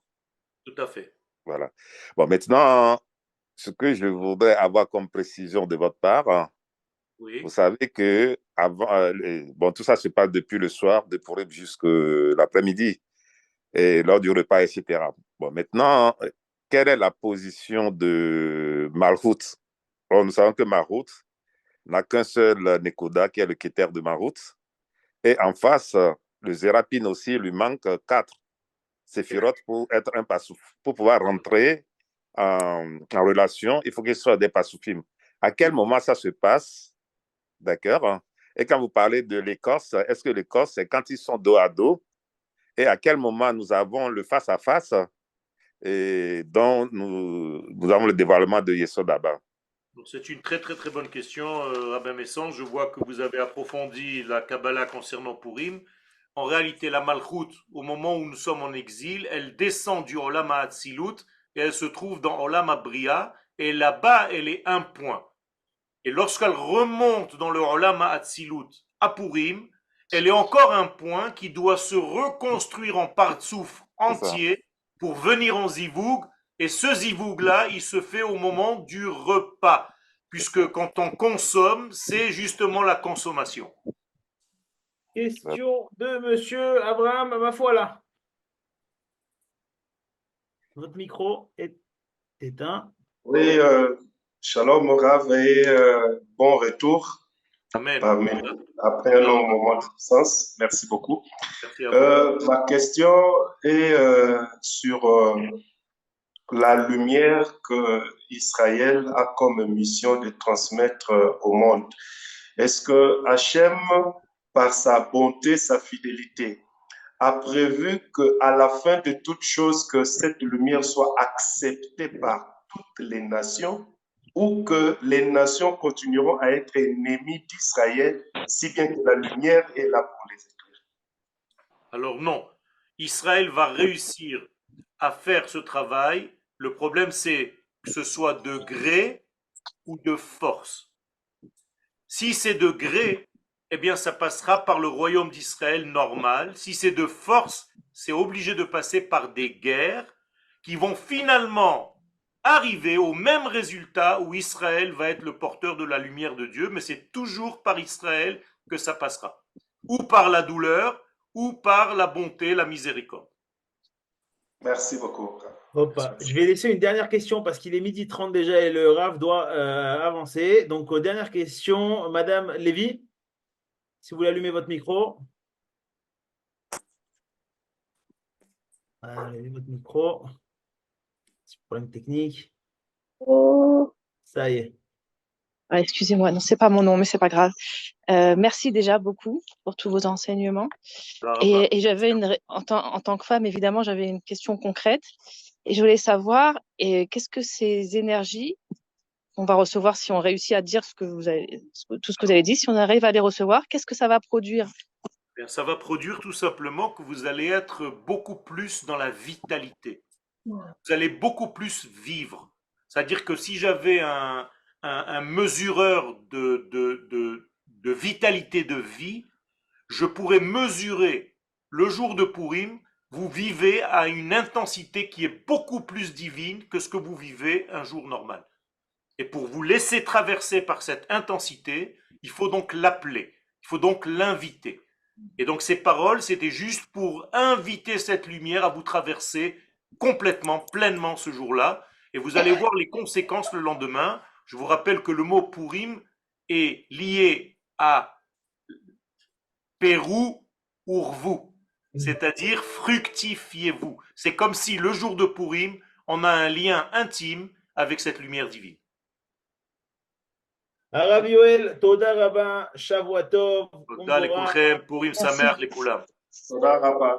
Tout à fait. Voilà. Bon, maintenant, ce que je voudrais avoir comme précision de votre part, oui. Vous savez que avant, bon, tout ça se passe depuis le soir, de Purim jusqu'à l'après-midi, et lors du repas, etc. Bon, maintenant, quelle est la position de Malchut? Bon, nous savons que Malchut n'a qu'un seul Nekoda, qui est le Keter de Malchut, et en face, le Zérapine aussi, lui manque 4 séphirotes pour être un passouf. Pour pouvoir rentrer en relation, il faut qu'il soit des passoufim. À quel moment ça se passe? D'accord. Et quand vous parlez de l'écorce, est-ce que l'écorce, c'est quand ils sont dos à dos? Et à quel moment nous avons le face-à-face et dont nous avons le dévoilement de Yesod d'Abba? C'est une très très très bonne question, Rabbin Messan. Je vois que vous avez approfondi la Kabbalah concernant Purim. En réalité, la Malchut, au moment où nous sommes en exil, elle descend du Olam HaAtzilut et elle se trouve dans Olam HaBria, et là-bas, elle est un point. Et lorsqu'elle remonte dans le Olam HaAtzilut à Purim, elle est encore un point qui doit se reconstruire en partsouf entier pour venir en Zivoug. Et ce Zivoug-là, il se fait au moment du repas, puisque quand on consomme, c'est justement la consommation. Question de monsieur Abraham Mafoula. Votre micro est éteint. Oui, shalom Rav et bon retour. Amen. Après un long moment d'absence. Merci beaucoup. Merci à vous. Ma question est sur la lumière que Israël a comme mission de transmettre au monde. Est-ce que Hachem, par sa bonté, sa fidélité, a prévu qu'à la fin de toute chose, que cette lumière soit acceptée par toutes les nations, ou que les nations continueront à être ennemies d'Israël, si bien que la lumière est là pour les éclairer? Alors non, Israël va réussir à faire ce travail. Le problème, c'est que ce soit de gré ou de force. Si c'est de gré, eh bien ça passera par le royaume d'Israël normal. Si c'est de force, c'est obligé de passer par des guerres qui vont finalement arriver au même résultat où Israël va être le porteur de la lumière de Dieu, mais c'est toujours par Israël que ça passera. Ou par la douleur, ou par la bonté, la miséricorde. Merci beaucoup. Hop, je vais laisser une dernière question parce qu'il est 12h30 déjà et le Rav doit avancer. Donc, dernière question, Madame Lévy, si vous voulez allumer votre micro. Allumez votre micro. Petit problème technique. Oh. Ça y est. Ah, excusez-moi, non, c'est pas mon nom, mais c'est pas grave. Merci déjà beaucoup pour tous vos enseignements. Et j'avais en tant que femme, évidemment, j'avais une question concrète. Et je voulais savoir, qu'est-ce que ces énergies qu'on va recevoir si on réussit à dire tout ce que vous avez dit, si on arrive à les recevoir, qu'est-ce que ça va produire? Bien, ça va produire tout simplement que vous allez être beaucoup plus dans la vitalité. Vous allez beaucoup plus vivre. C'est-à-dire que si j'avais un mesureur de vitalité de vie, je pourrais mesurer le jour de Purim, vous vivez à une intensité qui est beaucoup plus divine que ce que vous vivez un jour normal. Et pour vous laisser traverser par cette intensité, il faut donc l'appeler, il faut donc l'inviter. Et donc ces paroles, c'était juste pour inviter cette lumière à vous traverser complètement, pleinement ce jour-là. Et vous allez voir les conséquences le lendemain. Je vous rappelle que le mot Purim est lié à Pérou Urvu, c'est-à-dire fructifiez-vous. C'est comme si le jour de Purim, on a un lien intime avec cette lumière divine. Arav Yoel, Toda Rabba, Shavua Tov, תודה לכולכם, פורים שמח לכולם. תודה רבה.